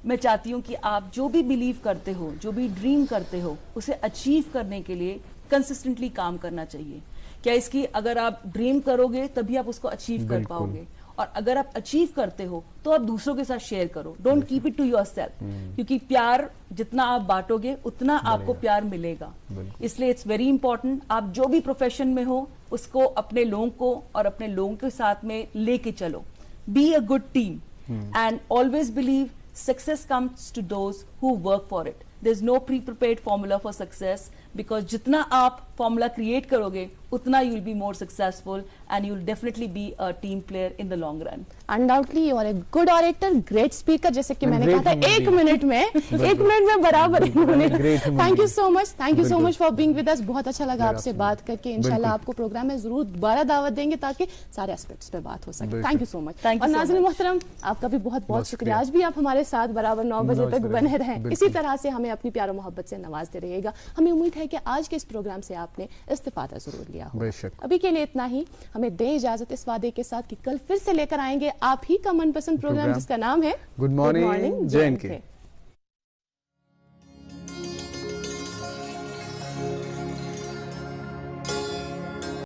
मैं चाहती हूँ कि आप जो भी बिलीव करते हो, जो भी ड्रीम करते हो, उसे अचीव करने के लिए कंसिस्टेंटली काम करना चाहिए। क्या इसकी अगर आप ड्रीम करोगे तभी आप उसको अचीव कर पाओगे, और अगर आप अचीव करते हो तो आप दूसरों के साथ शेयर करो। Don't keep it to yourself, क्योंकि प्यार जितना आप बांटोगे उतना आपको प्यार मिलेगा। इसलिए इट्स वेरी इंपॉर्टेंट, आप जो भी प्रोफेशन में हो उसको अपने लोगों को और अपने लोगों के साथ में लेके चलो। Be a good team and always believe success comes to those who work for it. There is no pre prepared formula for success, because जितना आप फॉर्मूला क्रिएट करोगे उतना you will be more successful and you will definitely be a team player in the long run. Undoubtedly you are a good orator, great speaker, जैसे कि मैंने कहा था 1 मिनट में बराबर इन्होंने। Thank you so much for being with us. बहुत अच्छा लगा आपसे बात करके। इंशाल्लाह आपको प्रोग्राम में जरूर दोबारा दावत देंगे ताकि सारे एस्पेक्ट्स पे बात हो सके। Thank you so much. और नाज़रीन मोहतरम, आपका भी बहुत बहुत शुक्रिया। आज भी आप हमारे साथ बराबर 9 बजे तक बने रहें। इसी तरह से हमें अपनी प्यार और मोहब्बत से नवाजते रहिएगा। हमें उम्मीद है कि आज के इस प्रोग्राम से आपने इस्तिफादा जरूर लिया हो। अभी के लिए इतना ही। हमें दें इजाजत इस वादे के साथ कि कल फिर से लेकर आएंगे आप ही का मनपसंद प्रोग्राम जिसका नाम है गुड मॉर्निंग जे एंड के।